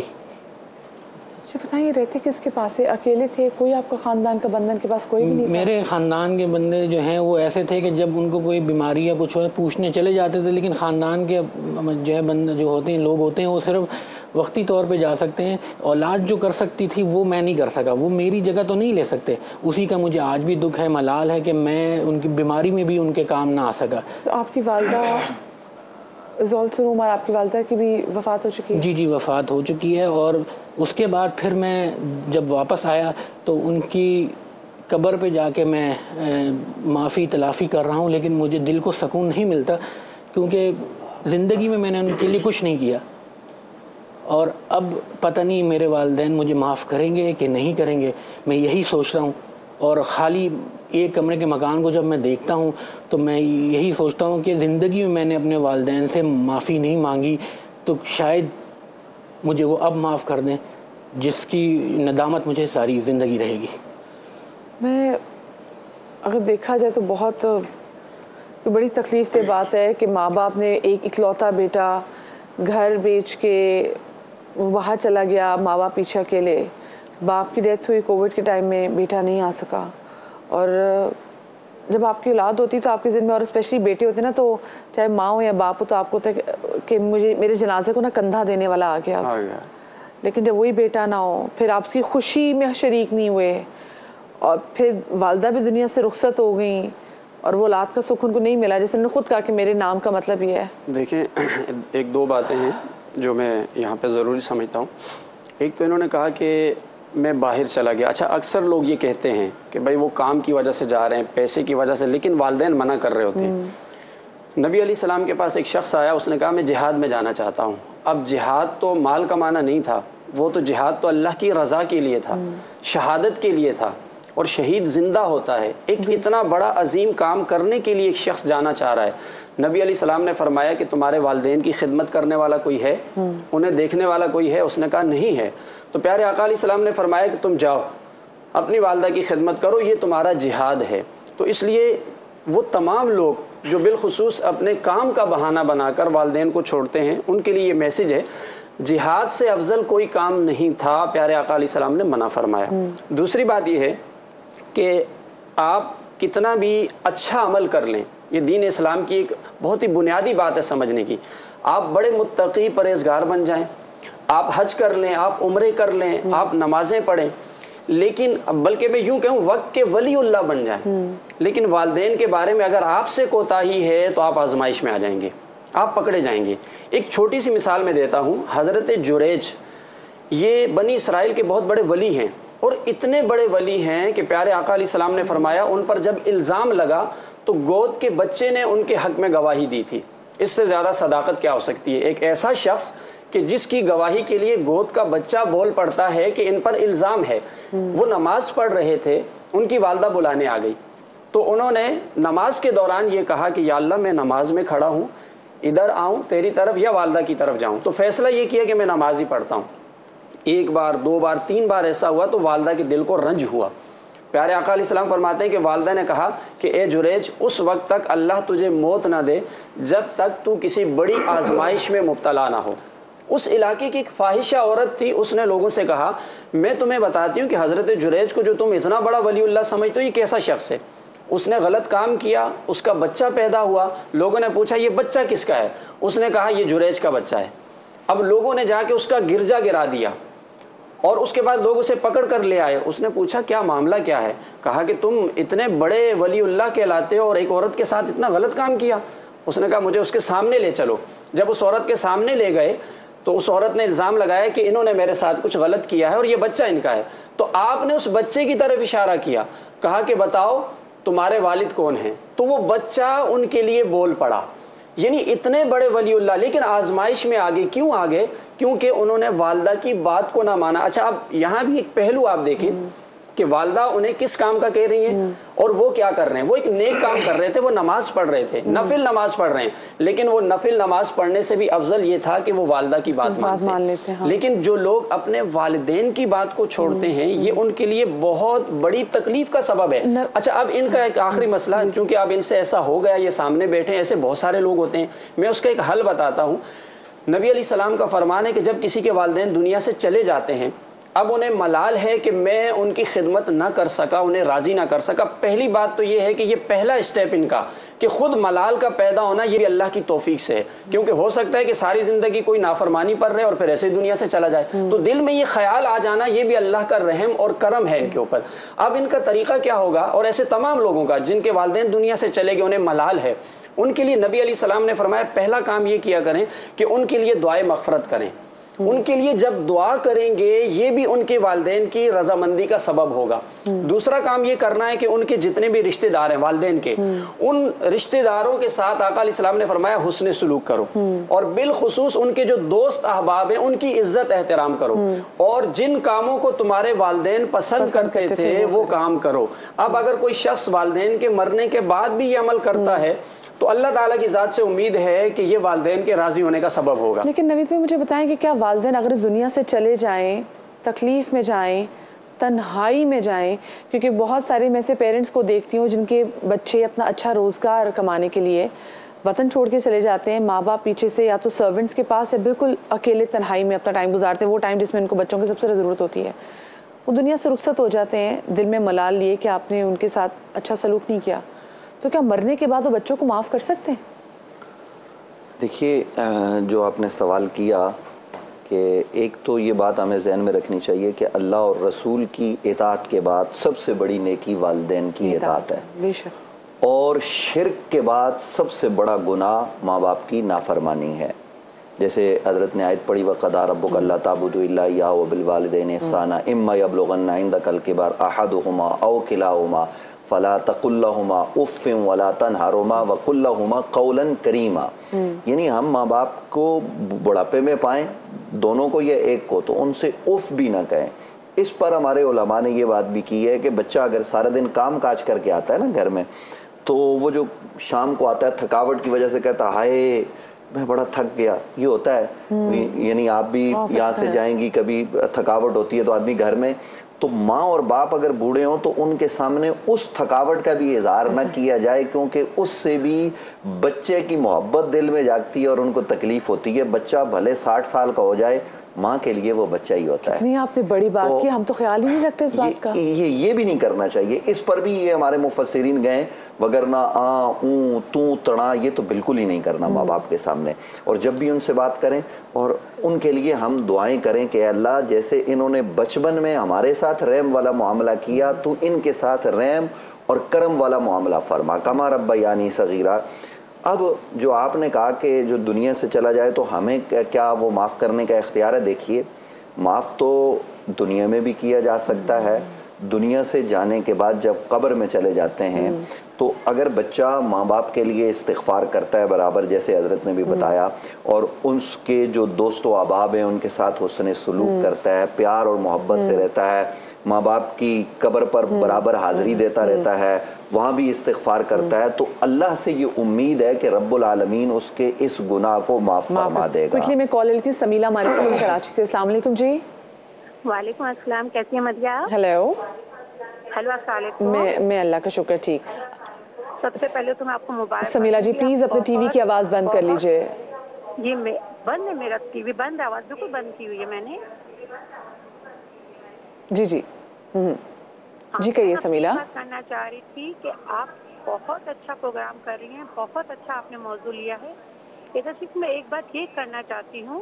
اچھا بتائیے, رہتے کس کے پاس ہے؟ اکیلے تھے؟ کوئی آپ کا خاندان کا بندن کے پاس کوئی بھی نہیں تھا؟ میرے خاندان کے بندے جو ہیں وہ ایسے تھے کہ جب ان کو کوئی بیماری یا کچھ ہو پوچھنے چلے جاتے تھے, لیکن خاندان کے جو ہے بندے جو ہوتے ہیں لوگ ہوتے ہیں وہ صرف وقتی طور پہ جا سکتے ہیں. اولاد جو کر سکتی تھی وہ میں نہیں کر سکا, وہ میری جگہ تو نہیں لے سکتے. اسی کا مجھے آج بھی دکھ ہے, ملال ہے کہ میں ان کی بیماری میں بھی ان کے کام نہ آ سکا. تو آپ کی والدہ آپ کی والدہ کی بھی وفات ہو چکی ہے؟ جی وفات ہو چکی ہے. اور اس کے بعد پھر میں جب واپس آیا تو ان کی قبر پہ جا کے میں معافی تلافی کر رہا ہوں, لیکن مجھے دل کو سکون نہیں ملتا کیونکہ زندگی میں نے ان کے لیے کچھ نہیں کیا. اور اب پتہ نہیں میرے والدین مجھے معاف کریں گے کہ نہیں کریں گے, میں یہی سوچ رہا ہوں. اور خالی 1 کمرے کے مکان کو جب میں دیکھتا ہوں تو میں یہی سوچتا ہوں کہ زندگی میں نے اپنے والدین سے معافی نہیں مانگی تو شاید مجھے وہ اب معاف کر دیں, جس کی ندامت مجھے ساری زندگی رہے گی. میں اگر دیکھا جائے تو بہت بڑی تکلیف دہ بات ہے کہ ماں باپ نے ایک اکلوتا بیٹا گھر بیچ کے باہر چلا گیا, ماں باپ پیچھے اکیلے. باپ کی ڈیتھ ہوئی کووڈ کے ٹائم میں, بیٹا نہیں آ سکا. اور جب آپ کی اولاد ہوتی تو آپ کے ذہن میں، اور اسپیشلی بیٹے ہوتے ہیں نا، تو چاہے ماں ہو یا باپ ہو، تو آپ کو ہوتا ہے کہ مجھے میرے جنازے کو نا کندھا دینے والا آ گیا. لیکن جب وہی بیٹا نہ ہو، پھر آپ کی خوشی میں شریک نہیں ہوئے، اور پھر والدہ بھی دنیا سے رخصت ہو گئیں، اور وہ اولاد کا سکھ ان کو نہیں ملا، جیسے انہوں نے خود کہا کہ میرے نام کا مطلب یہ ہے. دیکھیں، ایک دو باتیں ہیں جو میں یہاں پہ ضروری سمجھتا ہوں. ایک تو انہوں نے کہا کہ میں باہر چلا گیا. اچھا، اکثر لوگ یہ کہتے ہیں کہ بھائی وہ کام کی وجہ سے جا رہے ہیں، پیسے کی وجہ سے، لیکن والدین منع کر رہے ہوتے ہیں. نبی علیہ السلام کے پاس ایک شخص آیا، اس نے کہا میں جہاد میں جانا چاہتا ہوں. اب جہاد تو مال کمانا نہیں تھا، وہ تو جہاد تو اللہ کی رضا کے لیے تھا، شہادت کے لیے تھا. اور شہید زندہ ہوتا ہے. ایک اتنا بڑا عظیم کام کرنے کے لیے ایک شخص جانا چاہ رہا ہے. نبی علیہ السلام نے فرمایا کہ تمہارے والدین کی خدمت کرنے والا کوئی ہے، انہیں دیکھنے والا کوئی ہے؟ اس نے کہا نہیں ہے. تو پیارے آقا علیہ السلام نے فرمایا کہ تم جاؤ اپنی والدہ کی خدمت کرو، یہ تمہارا جہاد ہے. تو اس لیے وہ تمام لوگ جو بالخصوص اپنے کام کا بہانہ بنا کر والدین کو چھوڑتے ہیں، ان کے لیے یہ میسج ہے، جہاد سے افضل کوئی کام نہیں تھا. پیارے آقا علیہ السلام نے منع فرمایا. دوسری بات یہ ہے کہ آپ کتنا بھی اچھا عمل کر لیں، یہ دین اسلام کی ایک بہت ہی بنیادی بات ہے سمجھنے کی. آپ بڑے متقی پرہیزگار بن جائیں، آپ حج کر لیں، آپ عمرے کر لیں، آپ نمازیں پڑھیں، لیکن بلکہ میں یوں کہوں وقت کے ولی اللہ بن جائیں، لیکن والدین کے بارے میں اگر آپ سے کوتاہی ہے تو آپ آزمائش میں آ جائیں گے، آپ پکڑے جائیں گے. ایک چھوٹی سی مثال میں دیتا ہوں. حضرت جریج یہ بنی اسرائیل کے بہت بڑے ولی ہیں، اور اتنے بڑے ولی ہیں کہ پیارے آقا علیہ السلام نے فرمایا ان پر جب الزام لگا تو گود کے بچے نے ان کے حق میں گواہی دی تھی. اس سے زیادہ صداقت کیا ہو سکتی ہے؟ ایک ایسا شخص کہ جس کی گواہی کے لیے گود کا بچہ بول پڑتا ہے کہ ان پر الزام ہے. وہ نماز پڑھ رہے تھے، ان کی والدہ بلانے آ گئی، تو انہوں نے نماز کے دوران یہ کہا کہ یا اللہ میں نماز میں کھڑا ہوں، ادھر آؤں تیری طرف یا والدہ کی طرف جاؤں؟ تو فیصلہ یہ کیا کہ میں نماز ہی پڑھتا ہوں. ایک بار، دو بار، تین بار ایسا ہوا تو والدہ کے دل کو رنج ہوا. پیارے آقا علیہ السلام فرماتے ہیں کہ والدہ نے کہا کہ اے جریج، اس وقت تک اللہ تجھے موت نہ دے جب تک تو کسی بڑی آزمائش میں مبتلا نہ ہو. اس علاقے کی ایک فاحشہ عورت تھی، اس نے لوگوں سے کہا میں تمہیں بتاتی ہوں کہ حضرت جریج کو جو تم اتنا بڑا ولی اللہ سمجھتے ہو، یہ کیسا شخص ہے. اس نے غلط کام کیا، اس کا بچہ پیدا ہوا. لوگوں نے پوچھا یہ بچہ کس کا ہے؟ اس نے کہا یہ جریج کا بچہ ہے. اب لوگوں نے جا کے اس کا گرجا گرا دیا، اور اس کے بعد لوگ اسے پکڑ کر لے آئے. اس نے پوچھا کیا معاملہ کیا ہے؟ کہا کہ تم اتنے بڑے ولی اللہ کہلاتے ہو اور ایک عورت کے ساتھ اتنا غلط کام کیا. اس نے کہا مجھے اس کے سامنے لے چلو. جب اس عورت کے سامنے لے گئے تو اس عورت نے الزام لگایا کہ انہوں نے میرے ساتھ کچھ غلط کیا ہے اور یہ بچہ ان کا ہے. تو آپ نے اس بچے کی طرف اشارہ کیا، کہا کہ بتاؤ تمہارے والد کون ہیں؟ تو وہ بچہ ان کے لیے بول پڑا. یعنی اتنے بڑے ولی اللہ لیکن آزمائش میں آگے. کیوں آگے؟ کیونکہ انہوں نے والدہ کی بات کو نہ مانا. اچھا اب یہاں بھی ایک پہلو آپ دیکھیں کہ والدہ انہیں کس کام کا کہہ رہی ہیں اور وہ کیا کر رہے ہیں. وہ ایک نیک کام کر رہے تھے، وہ نماز پڑھ رہے تھے، نفل نماز پڑھ رہے ہیں، لیکن وہ نفل نماز پڑھنے سے بھی افضل یہ تھا کہ وہ والدہ کی بات مان لیتے ہیں. لیکن جو لوگ اپنے والدین کی بات کو چھوڑتے ہیں یہ ان کے لیے بہت بڑی تکلیف کا سبب ہے. اچھا اب ان کا ایک آخری مسئلہ، چونکہ اب ان سے ایسا ہو گیا، یہ سامنے بیٹھے ایسے بہت سارے لوگ ہوتے ہیں، میں اس کا ایک حل بتاتا ہوں. نبی علیہ السلام کا فرمان ہے کہ جب کسی کے والدین دنیا سے چلے جاتے ہیں، اب انہیں ملال ہے کہ میں ان کی خدمت نہ کر سکا، انہیں راضی نہ کر سکا. پہلی بات تو یہ ہے کہ یہ پہلا اسٹیپ ان کا کہ خود ملال کا پیدا ہونا یہ بھی اللہ کی توفیق سے ہے. کیونکہ ہو سکتا ہے کہ ساری زندگی کوئی نافرمانی پر رہے اور پھر ایسے دنیا سے چلا جائے، تو دل میں یہ خیال آ جانا یہ بھی اللہ کا رحم اور کرم ہے ان کے اوپر. اب ان کا طریقہ کیا ہوگا، اور ایسے تمام لوگوں کا جن کے والدین دنیا سے چلے گئے انہیں ملال ہے، ان کے لیے نبی علیہ السلام نے فرمایا پہلا کام یہ کیا کریں کہ ان کے لیے دعائے مغفرت کریں. ان کے لیے جب دعا کریں گے یہ بھی ان کے والدین کی رضامندی کا سبب ہوگا. دوسرا کام یہ کرنا ہے کہ ان کے جتنے بھی رشتہ دار ہیں والدین کے، ان رشتہ داروں کے ساتھ آقا علیہ السلام نے فرمایا حسن سلوک کرو، اور بالخصوص ان کے جو دوست احباب ہیں ان کی عزت احترام کرو، اور جن کاموں کو تمہارے والدین پسند کرتے تھے وہ کام کرو. اب اگر کوئی شخص والدین کے مرنے کے بعد بھی یہ عمل کرتا ہے تو اللہ تعالیٰ کی ذات سے امید ہے کہ یہ والدین کے راضی ہونے کا سبب ہوگا. لیکن نوید بھائی مجھے بتائیں کہ کیا والدین اگر اس دنیا سے چلے جائیں، تکلیف میں جائیں، تنہائی میں جائیں، کیونکہ بہت سارے میں سے پیرنٹس کو دیکھتی ہوں جن کے بچے اپنا اچھا روزگار کمانے کے لیے وطن چھوڑ کے چلے جاتے ہیں، ماں باپ پیچھے سے یا تو سرونٹس کے پاس یا بالکل اکیلے تنہائی میں اپنا ٹائم گزارتے ہیں، وہ ٹائم جس میں ان کو بچوں کی سب سے ضرورت ہوتی ہے. وہ دنیا سے رخصت ہو جاتے ہیں دل میں ملال لیے کہ آپ نے ان کے ساتھ اچھا سلوک نہیں کیا. تو کیا مرنے کے بعد وہ بچوں کو معاف کر سکتے ہیں؟ دیکھیے جو آپ نے سوال کیا کہ ایک تو یہ بات ہمیں ذہن میں رکھنی چاہیے کہ اللہ اور رسول کی اطاعت کے بعد سب سے بڑی نیکی والدین کی اطاعت ہے، بے شک، اور شرک کے بعد سب سے بڑا گناہ ماں باپ کی نافرمانی ہے. جیسے حضرت نے آیت پڑھی وَقَضَىٰ رَبُّكَ أَلَّا تَعْبُدُوا إِلَّا إِيَّاهُ وَبِالْوَالِدَيْنِ إِحْسَانًا إِمَّا يَبْلُغَنَّ عِندَكَ الْكِبَرَ أَحَدُهُمَا أَوْ كِلَاهُمَا فَلَا تَقُل لَّهُمَا أُفٍّ وَلَا تَنْهَرْهُمَا وَقُل لَّهُمَا قَوْلًا كَرِيمًا. یعنی ہم ماں باپ کو بڑھاپے میں پائیں، دونوں کو یا ایک کو، تو ان سے اف بھی نہ کہیں. اس پر ہمارے علماء نے یہ بات بھی کی ہے کہ بچہ اگر سارا دن کام کاج کر کے آتا ہے نا گھر میں، تو وہ جو شام کو آتا ہے تھکاوٹ کی وجہ سے کہتا ہے ہائے میں بڑا تھک گیا، یہ ہوتا ہے. یعنی آپ بھی یہاں سے جائیں گی، کبھی تھکاوٹ ہوتی ہے تو آدمی گھر میں، تو ماں اور باپ اگر بوڑھے ہوں تو ان کے سامنے اس تھکاوٹ کا بھی اظہار نہ کیا جائے، کیونکہ اس سے بھی بچے کی محبت دل میں جاگتی ہے اور ان کو تکلیف ہوتی ہے. بچہ بھلے 60 سال کا ہو جائے، ماں کے لیے وہ بچہ ہی ہوتا ہے. کتنی آپ نے بڑی بات کی، ہم تو خیال ہی نہیں رکھتے اس بات کا. یہ بھی نہیں کرنا چاہیے. اس پر بھی یہ ہمارے مفسرین گئے، وگرنہ اوں تو تڑا یہ تو بالکل ہی نہیں کرنا ماں باپ کے سامنے. اور جب بھی ان سے بات کریں اور ان کے لیے ہم دعائیں کریں کہ اللہ جیسے انہوں نے بچپن میں ہمارے ساتھ رحم والا معاملہ کیا، تو ان کے ساتھ رحم اور کرم والا معاملہ فرما، کما ربیانی صغیرہ. اب جو آپ نے کہا کہ جو دنیا سے چلا جائے تو ہمیں کیا وہ معاف کرنے کا اختیار ہے؟ دیکھیے معاف تو دنیا میں بھی کیا جا سکتا ہے. دنیا سے جانے کے بعد جب قبر میں چلے جاتے ہیں تو اگر بچہ ماں باپ کے لیے استغفار کرتا ہے برابر، جیسے حضرت نے بھی بتایا، اور اس کے جو دوست و احباب ہیں ان کے ساتھ حسن سلوک کرتا ہے، پیار اور محبت سے رہتا ہے، ماں باپ کی قبر پر برابر حاضری دیتا رہتا ہے، وہاں بھی استغفار کرتا ہے، تو اللہ سے یہ امید ہے کہ رب العالمین اس کے اس گناہ کو معاف فرما دے گا. کوئکلی میں کال لیتی ہوں. سمیلہ ہمارے ساتھ کراچی سے. السلام علیکم جی. وعلیکم السلام، کیسی ہیں مدیہ؟ ہیلو. ہیلو، السلام علیکم. میں اللہ کا شکر ٹھیک. سب سے پہلے تو میں آپ کو مبارک سمیلہ جی پلیز اپنے ٹی وی کی آواز بند کر لیجئے. جی بند ہے میرا ٹی وی، بند ہے، آواز بالکل بند کی ہوئی ہے میں نے. جی جی کہیے سمیلہ. میں بات کرنا چاہ رہی تھی کہ آپ بہت اچھا پروگرام کر رہی ہیں، بہت اچھا آپ نے موضوع لیا ہے. ادھر صرف میں ایک بات یہ کرنا چاہتی ہوں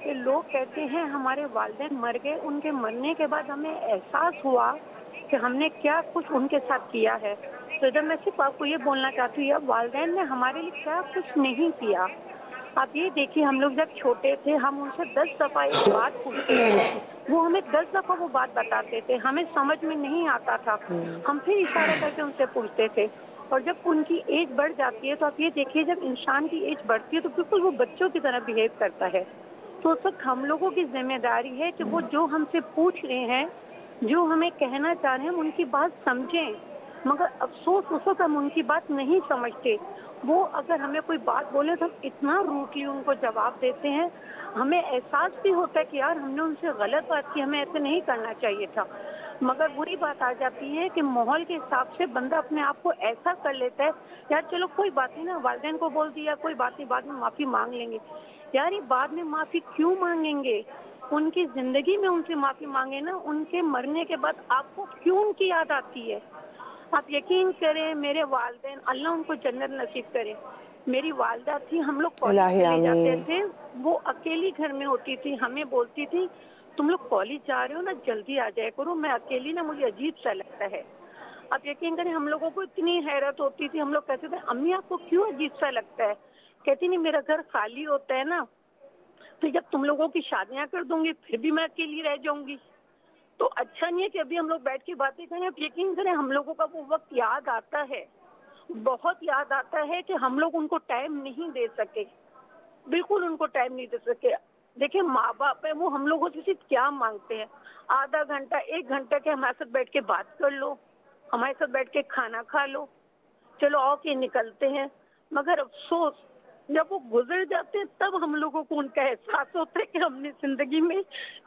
کہ لوگ کہتے ہیں ہمارے والدین مر گئے، ان کے مرنے کے بعد ہمیں احساس ہوا کہ ہم نے کیا کچھ ان کے ساتھ کیا ہے. تو ادھر میں صرف آپ کو یہ بولنا چاہتی ہوں والدین نے ہمارے لیے کیا کچھ نہیں کیا. آپ یہ دیکھیے ہم لوگ جب چھوٹے تھے ہم ان سے 10 دفعہ ایک بات پوچھتے تھے، وہ ہمیں 10 دفعہ وہ بات بتاتے تھے، ہمیں سمجھ میں نہیں آتا تھا، ہم پھر اشارہ کر کے ان سے پوچھتے تھے. اور جب ان کی ایج بڑھ جاتی ہے تو آپ یہ دیکھیے جب انسان کی ایج بڑھتی ہے تو بالکل وہ بچوں کی طرح بہیو کرتا ہے. تو اس وقت ہم لوگوں کی ذمہ داری ہے کہ وہ جو ہم سے پوچھ رہے ہیں، جو ہمیں کہنا چاہ رہے ہیں، ہم ان کی بات سمجھیں. مگر افسوس اس وقت ہم ان کی بات نہیں سمجھتے. وہ اگر ہمیں کوئی بات بولے تو ہم اتنا روٹلی ان کو جواب دیتے ہیں، ہمیں احساس بھی ہوتا ہے کہ یار ہم نے ان سے غلط بات کی، ہمیں ایسے نہیں کرنا چاہیے تھا. مگر بری بات آ جاتی ہے کہ ماحول کے حساب سے بندہ اپنے آپ کو ایسا کر لیتا ہے یار چلو کوئی بات نہیں نا، والدین کو بول دیا کوئی بات نہیں، بعد میں معافی مانگ لیں گے. یار یہ بعد میں معافی کیوں مانگیں گے؟ ان کی زندگی میں ان سے معافی مانگے نا، ان کے مرنے کے بعد آپ کو کیوں ان کی یاد آتی ہے؟ آپ یقین کریں میرے والدین اللہ ان کو جنت نصیب کرے، میری والدہ تھی، ہم لوگ کالج الہی چلے جاتے آمین. تھے، وہ اکیلی گھر میں ہوتی تھی، ہمیں بولتی تھی تم لوگ کالج جا رہے ہو نا جلدی آ جائے کرو، میں اکیلی نا مجھے عجیب سا لگتا ہے. آپ یقین کریں ہم لوگوں کو اتنی حیرت ہوتی تھی، ہم لوگ کہتے تھے امی آپ کو کیوں عجیب سا لگتا ہے؟ کہتی نہیں میرا گھر خالی ہوتا ہے نا، تو جب تم لوگوں کی شادیاں کر دوں گی پھر بھی میں اکیلی رہ جاؤں گی. تو اچھا نہیں ہے کہ ابھی ہم لوگ بیٹھ کے باتیں کریں. آپ یقین کریں ہم لوگوں کا وہ وقت یاد آتا ہے، بہت یاد آتا ہے کہ ہم لوگ ان کو ٹائم نہیں دے سکے، بالکل ان کو ٹائم نہیں دے سکے. دیکھیں ماں باپ ہے وہ ہم لوگوں سے صرف کیا مانگتے ہیں، آدھا گھنٹہ 1 گھنٹہ کے ہمارے ساتھ بیٹھ کے بات کر لو، ہمارے ساتھ بیٹھ کے کھانا کھا لو، چلو آؤ کے نکلتے ہیں. مگر افسوس جب وہ گزر جاتے ہیں تب ہم لوگوں کو ان کا احساس ہوتا ہے کہ ہم نے زندگی میں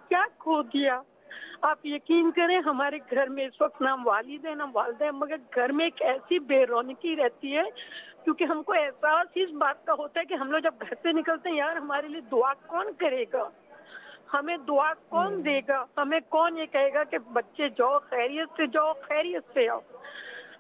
کیا کھو دیا. آپ یقین کریں ہمارے گھر میں اس وقت نہ والد ہے نہ والدہ ہے، مگر گھر میں ایک ایسی بے رونقی رہتی ہے کیونکہ ہم کو احساس اس بات کا ہوتا ہے کہ ہم لوگ جب گھر سے نکلتے ہیں یار ہمارے لیے دعا کون کرے گا، ہمیں دعا کون دے گا، ہمیں کون یہ کہے گا کہ بچے جاؤ خیریت سے جاؤ خیریت سے آؤ.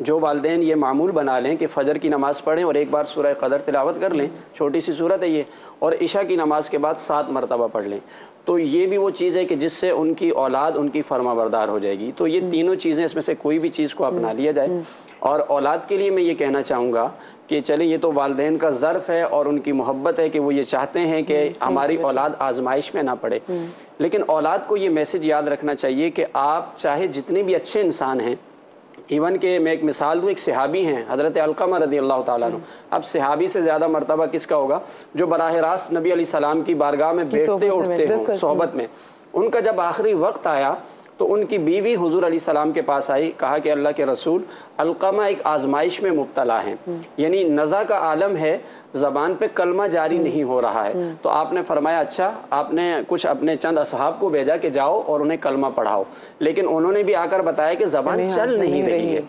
جو والدین یہ معمول بنا لیں کہ فجر کی نماز پڑھیں اور ایک بار سورہ قدر تلاوت کر لیں، چھوٹی سی صورت ہے یہ، اور عشاء کی نماز کے بعد 7 مرتبہ پڑھ لیں، تو یہ بھی وہ چیز ہے کہ جس سے ان کی اولاد ان کی فرما بردار ہو جائے گی۔ تو یہ تینوں چیزیں، اس میں سے کوئی بھی چیز کو اپنا لیا جائے۔ اور اولاد کے لیے میں یہ کہنا چاہوں گا کہ چلیں یہ تو والدین کا ظرف ہے اور ان کی محبت ہے کہ وہ یہ چاہتے ہیں کہ ہماری اولاد آزمائش میں نہ پڑے، لیکن اولاد کو یہ میسج یاد رکھنا چاہیے کہ آپ چاہے جتنے بھی اچھے انسان ہیں، ایون کہ میں ایک مثال دوں، ایک صحابی ہیں حضرت علقمہ رضی اللہ تعالیٰ عنہ۔ اب صحابی سے زیادہ مرتبہ کس کا ہوگا؟ جو براہ راست نبی علیہ السلام کی بارگاہ میں بیٹھتے اٹھتے ہوں، صحبت میں۔ ان کا جب آخری وقت آیا تو ان کی بیوی حضور علیہ السلام کے پاس آئی، کہا کہ اللہ کے رسول، علقمہ ایک آزمائش میں مبتلا ہیں، یعنی نزع کا عالم ہے، زبان پہ کلمہ جاری نہیں ہو رہا ہے۔ تو آپ نے فرمایا اچھا، آپ نے کچھ اپنے چند اصحاب کو بھیجا کہ جاؤ اور انہیں کلمہ پڑھاؤ، لیکن انہوں نے بھی آ کر بتایا کہ زبان چل نہیں رہی ہے۔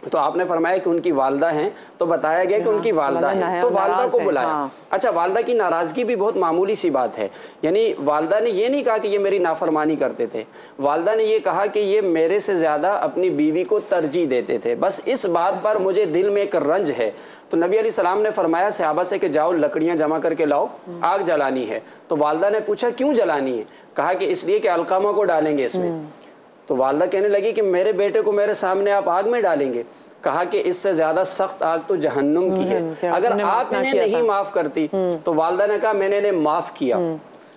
تو آپ نے فرمایا کہ ان کی والدہ ہیں، تو بتایا گیا کہ ان کی والدہ ہیں، تو والدہ کو بلایا۔ اچھا، والدہ کی ناراضگی بھی بہت معمولی سی بات ہے، یعنی والدہ نے یہ نہیں کہا کہ یہ میری نافرمانی کرتے تھے، والدہ نے یہ کہا کہ یہ میرے سے زیادہ اپنی بیوی کو ترجیح دیتے تھے، بس اس بات پر مجھے دل میں ایک رنج ہے۔ تو نبی علیہ السلام نے فرمایا صحابہ سے کہ جاؤ لکڑیاں جمع کر کے لاؤ، آگ جلانی ہے۔ تو والدہ نے پوچھا کیوں جلانی ہے؟ کہا کہ اس لیے کہ علقمہ کو ڈالیں گے اس میں۔ تو والدہ کہنے لگی کہ میرے بیٹے کو میرے سامنے آپ آگ میں ڈالیں گے؟ کہا کہ اس سے زیادہ سخت آگ تو جہنم کی ہے، اگر آپ انہیں نہیں معاف کرتی۔ تو والدہ نے کہا میں نے انہیں معاف کیا۔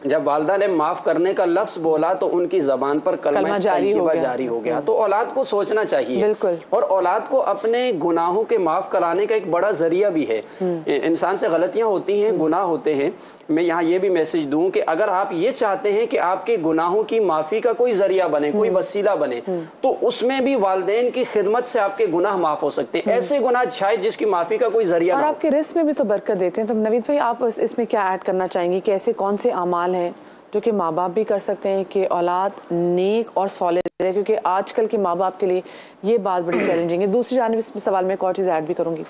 جب والدہ نے معاف کرنے کا لفظ بولا تو ان کی زبان پر کلمہ طیبہ جاری ہو گیا۔ تو اولاد کو سوچنا چاہیے، اور اولاد کو اپنے گناہوں کے معاف کرانے کا ایک بڑا ذریعہ بھی ہے۔ انسان سے غلطیاں ہوتی ہیں، گناہ ہوتے ہیں، میں یہاں یہ بھی میسج دوں کہ اگر آپ یہ چاہتے ہیں کہ آپ کے گناہوں کی معافی کا کوئی ذریعہ بنے، کوئی وسیلہ بنے، تو اس میں بھی والدین کی خدمت سے آپ کے گناہ معاف ہو سکتے ہیں۔ ایسے گناہ شاید جس کی معافی کا کوئی ذریعہ نہ ہو۔ اور آپ کے رزق میں بھی تو برکت دیتے ہیں۔ تو نوید بھائی، آپ اس میں کیا ایڈ کرنا چاہیں گی کہ ایسے کون سے اعمال ہیں جو کہ ماں باپ بھی کر سکتے ہیں کہ اولاد نیک اور صالح ہے؟ کیونکہ آج کل کے ماں باپ کے لیے یہ بات بڑی چیلنجنگ ہے۔ دوسری جانب اس سوال میں ایک اور چیز ایڈ بھی کروں گی،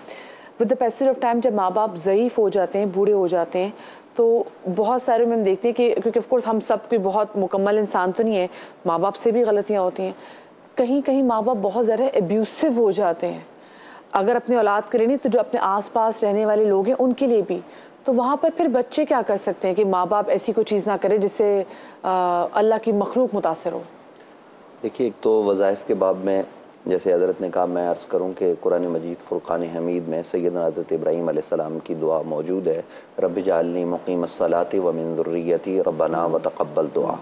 with the passage of time جب ماں باپ ضعیف ہو جاتے ہیں، بوڑھے ہو جاتے ہیں، تو بہت سارے میں ہم دیکھتے ہیں کہ کیونکہ آف کورس ہم سب کوئی بہت مکمل انسان تو نہیں ہے، ماں باپ سے بھی غلطیاں ہوتی ہیں، کہیں کہیں ماں باپ بہت زیادہ ایبیوسو ہو جاتے ہیں، اگر اپنے اولاد کے لیے نہیں تو جو اپنے آس پاس رہنے والے لوگ ہیں ان کے لیے بھی۔ تو وہاں پر پھر بچے کیا کر سکتے ہیں کہ ماں باپ ایسی کوئی چیز نہ کرے جس سے اللہ کی مخلوق متاثر ہو؟ دیکھیے، ایک تو وظائف کے باب میں جیسے حضرت نے کہا، میں عرض کروں کہ قرآن مجید فرقان حمید میں سیدنا حضرت ابراہیم علیہ السلام کی دعا موجود ہے، رب اجعلنی مقیم الصلاۃ ومن ذریتی ربنا وتقبل دعا۔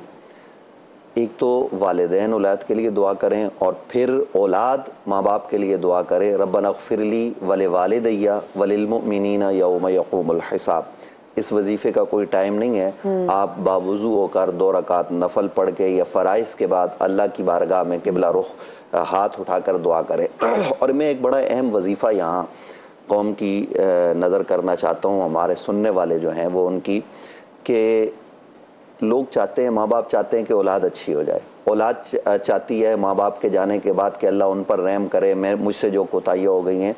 ایک تو والدین اولاد کے لیے دعا کریں، اور پھر اولاد ماں باپ کے لیے دعا کرے، ربنا اغفر لی ولوالدی وللمؤمنین یوم یقوم الحساب۔ اس وظیفے کا کوئی ٹائم نہیں ہے، آپ باوضو ہو کر 2 رکعت نفل پڑھ کے یا فرائض کے بعد اللہ کی بارگاہ میں قبلہ رخ ہاتھ اٹھا کر دعا کریں۔ اور میں ایک بڑا اہم وظیفہ یہاں قوم کی نظر کرنا چاہتا ہوں، ہمارے سننے والے جو ہیں وہ ان کی، کہ لوگ چاہتے ہیں، ماں باپ چاہتے ہیں کہ اولاد اچھی ہو جائے، اولاد چاہتی ہے ماں باپ کے جانے کے بعد کہ اللہ ان پر رحم کرے، مجھ سے جو کوتاہیاں ہو گئی ہیں۔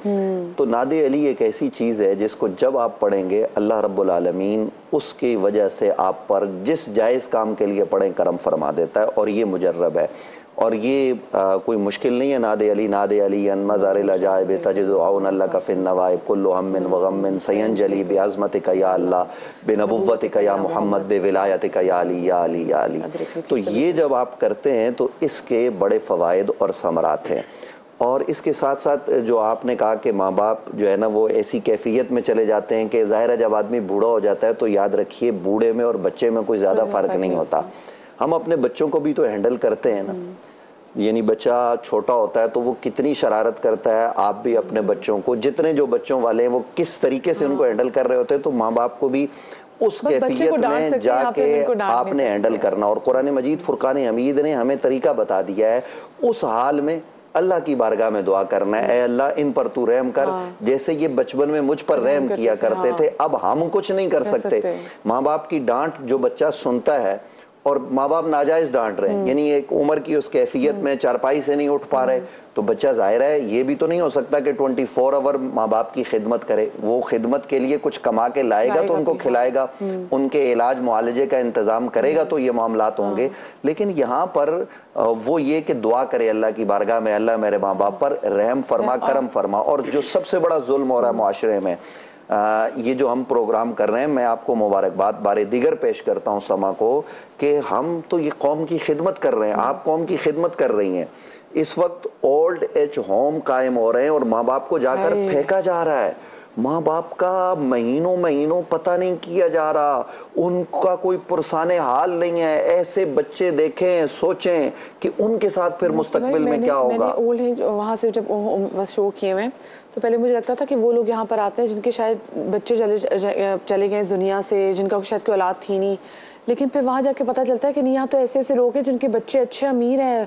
تو ناد علی ایک ایسی چیز ہے جس کو جب آپ پڑھیں گے اللہ رب العالمین اس کی وجہ سے آپ پر جس جائز کام کے لیے پڑھیں کرم فرما دیتا ہے، اور یہ مجرب ہے، اور یہ کوئی مشکل نہیں ہے۔ ناد علی ان مزار العجائب تجد عون اللہ کا فی النوائب کل ہم وغم سینجلی بعظمتک یا اللہ بنبوتک یا محمد بولایتک یا علی یا علی یا علی۔ تو یہ جب آپ کرتے ہیں تو اس کے بڑے فوائد اور ثمرات ہیں۔ اور اس کے ساتھ ساتھ جو آپ نے کہا کہ ماں باپ جو ہے نا وہ ایسی کیفیت میں چلے جاتے ہیں کہ ظاہر ہے جب آدمی بوڑھا ہو جاتا ہے تو یاد رکھیے بوڑھے میں اور بچے میں کوئی زیادہ فرق نہیں ہوتا۔ ہم اپنے بچوں کو بھی تو ہینڈل کرتے ہیں نا، یعنی بچہ چھوٹا ہوتا ہے تو وہ کتنی شرارت کرتا ہے، آپ بھی اپنے بچوں کو، جتنے جو بچوں والے ہیں وہ کس طریقے سے ان کو ہینڈل کر رہے ہوتے ہیں، تو ماں باپ کو بھی اس کیفیت میں جا کے آپ نے ہینڈل کرنا۔ اور قرآن مجید فرقان حمید نے ہمیں طریقہ بتا دیا ہے، اس حال میں اللہ کی بارگاہ میں دعا کرنا ہے، اے اللہ ان پر تو رحم کر، جیسے یہ بچپن میں مجھ پر رحم کیا کرتے تھے، اب ہم کچھ نہیں کر سکتے۔ ماں باپ کی ڈانٹ جو بچہ سنتا ہے اور ماں باپ ناجائز ڈانٹ رہے ہیں، یعنی ایک عمر کی اس کیفیت میں چارپائی سے نہیں اٹھ پا رہے، تو بچہ ظاہر ہے یہ بھی تو نہیں ہو سکتا کہ 24 آور ماں باپ کی خدمت کرے، وہ خدمت کے لیے کچھ کما کے لائے گا تو ان کو کھلائے گا، ان کے علاج معالجے کا انتظام کرے گا تو یہ معاملات ہوں گے۔ لیکن یہاں پر وہ یہ کہ دعا کرے اللہ کی بارگاہ میں، اللہ میرے ماں باپ پر رحم فرما، کرم فرما۔ اور جو سب سے بڑا ظلم ہو رہا ہے معاشرے میں، یہ جو ہم پروگرام کر رہے ہیں، میں آپ کو مبارکباد بارے دیگر پیش کرتا ہوں سما کو کہ ہم تو یہ قوم کی خدمت کر رہے ہیں، آپ قوم کی خدمت کر رہی ہیں۔ اس وقت اولڈ ایج ہوم قائم ہو رہے ہیں اور ماں باپ کو جا کر پھینکا جا رہا ہے، ماں باپ کا مہینوں پتہ نہیں کیا جا رہا، ان کا کوئی پرسان حال نہیں ہے۔ ایسے بچے دیکھیں، سوچیں کہ ان کے ساتھ پھر مستقبل میں کیا ہوگا۔ میں نے اولڈ ایج وہاں سے جب شو کیے ہوئے تو پہلے مجھے لگتا تھا کہ وہ لوگ یہاں پر آتے ہیں جن کے شاید بچے چلے گئے اس دنیا سے، جن کا شاید کوئی اولاد تھی نہیں، لیکن پھر وہاں جا کے پتہ چلتا ہے کہ یہاں تو ایسے لوگ ہیں جن کے بچے اچھے امیر ہیں،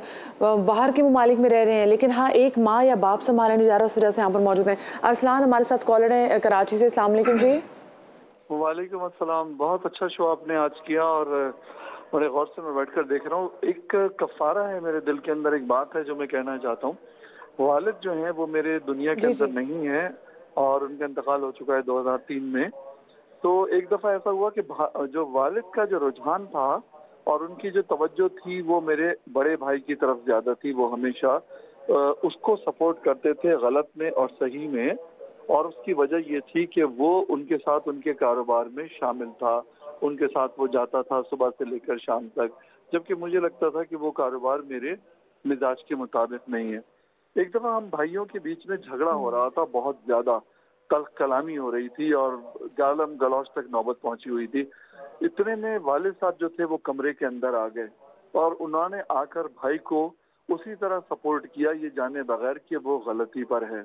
باہر کے ممالک میں رہ رہے ہیں، لیکن ہاں ایک ماں یا باپ سنبھالا نہیں جا رہا، اس وجہ سے یہاں پر موجود ہیں۔ ارسلان ہمارے ساتھ کالر ہیں کراچی سے، السلام علیکم جی۔ وعلیکم السلام، بہت اچھا شو آپ نے آج کیا اور بڑے غور سے میں بیٹھ کر دیکھ رہا ہوں۔ ایک کفارہ ہے میرے دل کے اندر، ایک بات ہے جو میں کہنا چاہتا ہوں۔ والد جو ہیں وہ میرے دنیا کے اندر نہیں ہیں اور ان کا انتقال ہو چکا ہے 2003 میں۔ تو ایک دفعہ ایسا ہوا کہ جو والد کا جو رجحان تھا اور ان کی جو توجہ تھی وہ میرے بڑے بھائی کی طرف زیادہ تھی، وہ ہمیشہ اس کو سپورٹ کرتے تھے غلط میں اور صحیح میں، اور اس کی وجہ یہ تھی کہ وہ ان کے ساتھ ان کے کاروبار میں شامل تھا، ان کے ساتھ وہ جاتا تھا صبح سے لے کر شام تک، جبکہ مجھے لگتا تھا کہ وہ کاروبار میرے مزاج کے مطابق نہیں ہے۔ ایک دفعہ ہم بھائیوں کے بیچ میں جھگڑا ہو رہا تھا، بہت زیادہ تلخ کلامی ہو رہی تھی اور گالم گلوچ تک نوبت پہنچی ہوئی تھی۔ اتنے میں والد صاحب جو تھے وہ کمرے کے اندر آ گئے اور انہوں نے آ کر بھائی کو اسی طرح سپورٹ کیا، یہ جانے بغیر کہ وہ غلطی پر ہے۔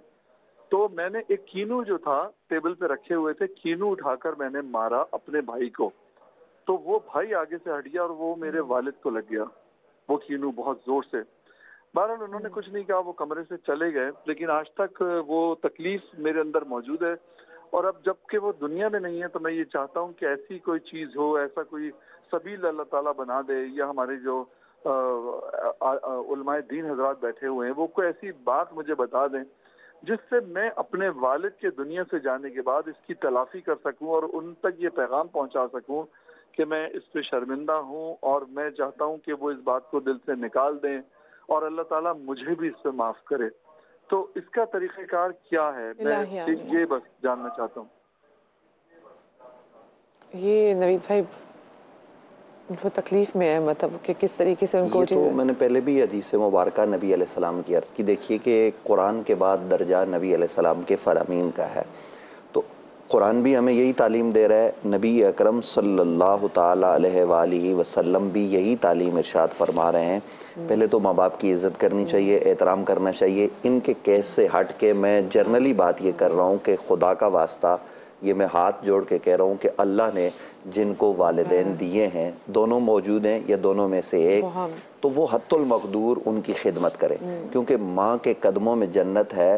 تو میں نے ایک کینو جو تھا ٹیبل پہ رکھے ہوئے تھے، کینو اٹھا کر میں نے مارا اپنے بھائی کو، تو وہ بھائی آگے سے ہٹ گیا اور وہ میرے والد کو لگ گیا وہ کینو بہت زور سے۔ بہرحال انہوں نے کچھ نہیں کہا، وہ کمرے سے چلے گئے، لیکن آج تک وہ تکلیف میرے اندر موجود ہے۔ اور اب جب کہ وہ دنیا میں نہیں ہے تو میں یہ چاہتا ہوں کہ ایسی کوئی چیز ہو، ایسا کوئی سبیل اللہ تعالیٰ بنا دے، یا ہمارے جو علماء دین حضرات بیٹھے ہوئے ہیں وہ کوئی ایسی بات مجھے بتا دیں جس سے میں اپنے والد کے دنیا سے جانے کے بعد اس کی تلافی کر سکوں اور ان تک یہ پیغام پہنچا سکوں کہ میں اس پہ شرمندہ ہوں، اور میں چاہتا ہوں کہ وہ اس بات کو دل سے نکال دیں اور اللہ تعالیٰ مجھے بھی اس پہ معاف کرے۔ تو اس کا طریقہ کار کیا ہے، میں یہ بس جاننا چاہتا ہوں۔ یہ نوید بھائی وہ تکلیف میں ہے، مطلب کہ کس طریقے سے ان کو، یہ تو میں نے پہلے بھی حدیث مبارکہ نبی علیہ السلام کی عرض کی۔ دیکھیے کہ قرآن کے بعد درجہ نبی علیہ السلام کے فرامین کا ہے، تو قرآن بھی ہمیں یہی تعلیم دے رہا ہے، نبی اکرم صلی اللہ تعالیٰ علیہ وآلہ وسلم بھی یہی تعلیم ارشاد فرما رہے ہیں۔ پہلے تو ماں باپ کی عزت کرنی چاہیے، احترام کرنا چاہیے۔ ان کے کیس سے ہٹ کے میں جنرلی بات یہ کر رہا ہوں کہ خدا کا واسطہ یہ میں ہاتھ جوڑ کے کہہ رہا ہوں کہ اللہ نے جن کو والدین دیے ہیں، دونوں موجود ہیں یا دونوں میں سے ایک، تو وہ حت المقدور ان کی خدمت کریں، کیونکہ ماں کے قدموں میں جنت ہے،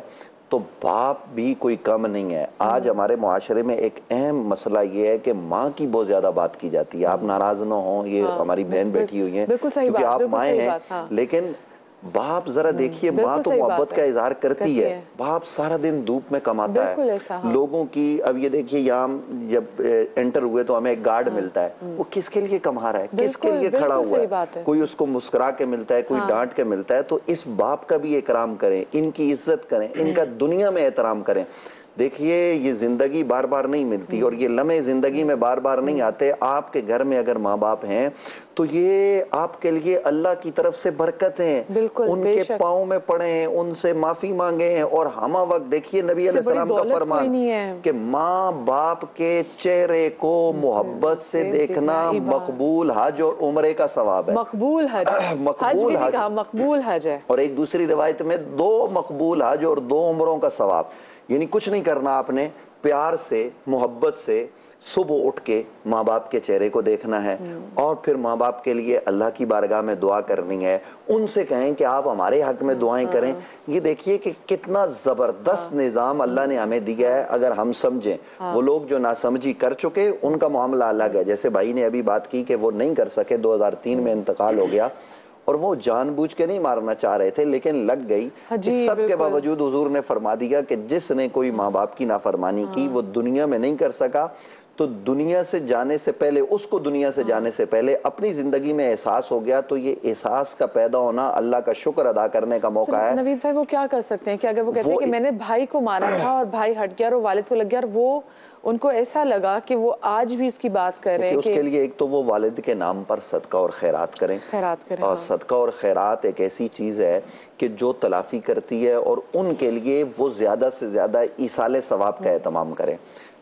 تو باپ بھی کوئی کم نہیں ہے۔ آج ہمارے معاشرے میں ایک اہم مسئلہ یہ ہے کہ ماں کی بہت زیادہ بات کی جاتی ہے۔ آپ ناراض نہ ہوں، یہ ہماری بہن بیٹھی ہوئی ہیں کیونکہ آپ مائیں ہیں، لیکن باپ ذرا دیکھیے، ماں تو محبت کا اظہار کرتی ہے، باپ سارا دن دھوپ میں کماتا ہے لوگوں کی۔ اب یہ دیکھیے یہاں جب انٹر ہوئے تو ہمیں ایک گارڈ ملتا ہے، وہ کس کے لیے کما رہا ہے، کس کے لیے کھڑا ہوا ہے، کوئی اس کو مسکرا کے ملتا ہے، کوئی ڈانٹ کے ملتا ہے۔ تو اس باپ کا بھی اکرام کریں، ان کی عزت کریں، ان کا دنیا میں احترام کریں۔ دیکھیے یہ زندگی بار بار نہیں ملتی اور یہ لمحے زندگی میں بار بار نہیں آتے۔ آپ کے گھر میں اگر ماں باپ ہیں تو یہ آپ کے لیے اللہ کی طرف سے برکت ہیں، ان کے پاؤں میں پڑیں، ان سے معافی مانگیں۔ اور ہمہ وقت دیکھیے نبی علیہ السلام کا فرمان کہ ماں باپ کے چہرے کو محبت سے دیکھنا مقبول حج اور عمرے کا ثواب ہے۔ مقبول حج، مقبول حج ہے۔ اور ایک دوسری روایت میں 2 مقبول حج اور 2 عمروں کا ثواب، یعنی کچھ نہیں کرنا آپ نے، پیار سے محبت سے صبح اٹھ کے ماں باپ کے چہرے کو دیکھنا ہے اور پھر ماں باپ کے لیے اللہ کی بارگاہ میں دعا کرنی ہے، ان سے کہیں کہ آپ ہمارے حق میں دعائیں کریں۔ یہ دیکھیے کہ کتنا زبردست نظام اللہ نے ہمیں دیا ہے اگر ہم سمجھیں۔ وہ لوگ جو ناسمجھی کر چکے ان کا معاملہ الگ ہے، جیسے بھائی نے ابھی بات کی کہ وہ نہیں کر سکے، 2003 میں انتقال ہو گیا اور وہ جان بوجھ کے نہیں مارنا چاہ رہے تھے لیکن لگ گئی۔ اس سب کے باوجود حضور نے فرما دیا کہ جس نے کوئی ماں باپ کی نافرمانی کی وہ دنیا میں نہیں کر سکا، تو دنیا سے جانے سے پہلے، اس کو دنیا سے جانے سے پہلے اپنی زندگی میں احساس ہو گیا، تو یہ احساس کا پیدا ہونا اللہ کا شکر ادا کرنے کا موقع ہے۔ نوید بھائی وہ کیا کر سکتے ہیں کہ اگر وہ کہتے ہیں کہ میں نے بھائی کو مارا تھا اور بھائی ہٹ گیا اور والد کو لگ گیا اور وہ ان کو ایسا لگا کہ وہ آج بھی اس کی بات کر رہے ہیں، اس کے لیے ایک تو وہ والد کے نام پر صدقہ اور خیرات کریں۔ اور صدقہ اور خیرات ایک ایسی چیز ہے کہ جو تلافی کرتی ہے، اور ان کے لیے وہ زیادہ سے زیادہ ایصال ثواب کا اہتمام کریں۔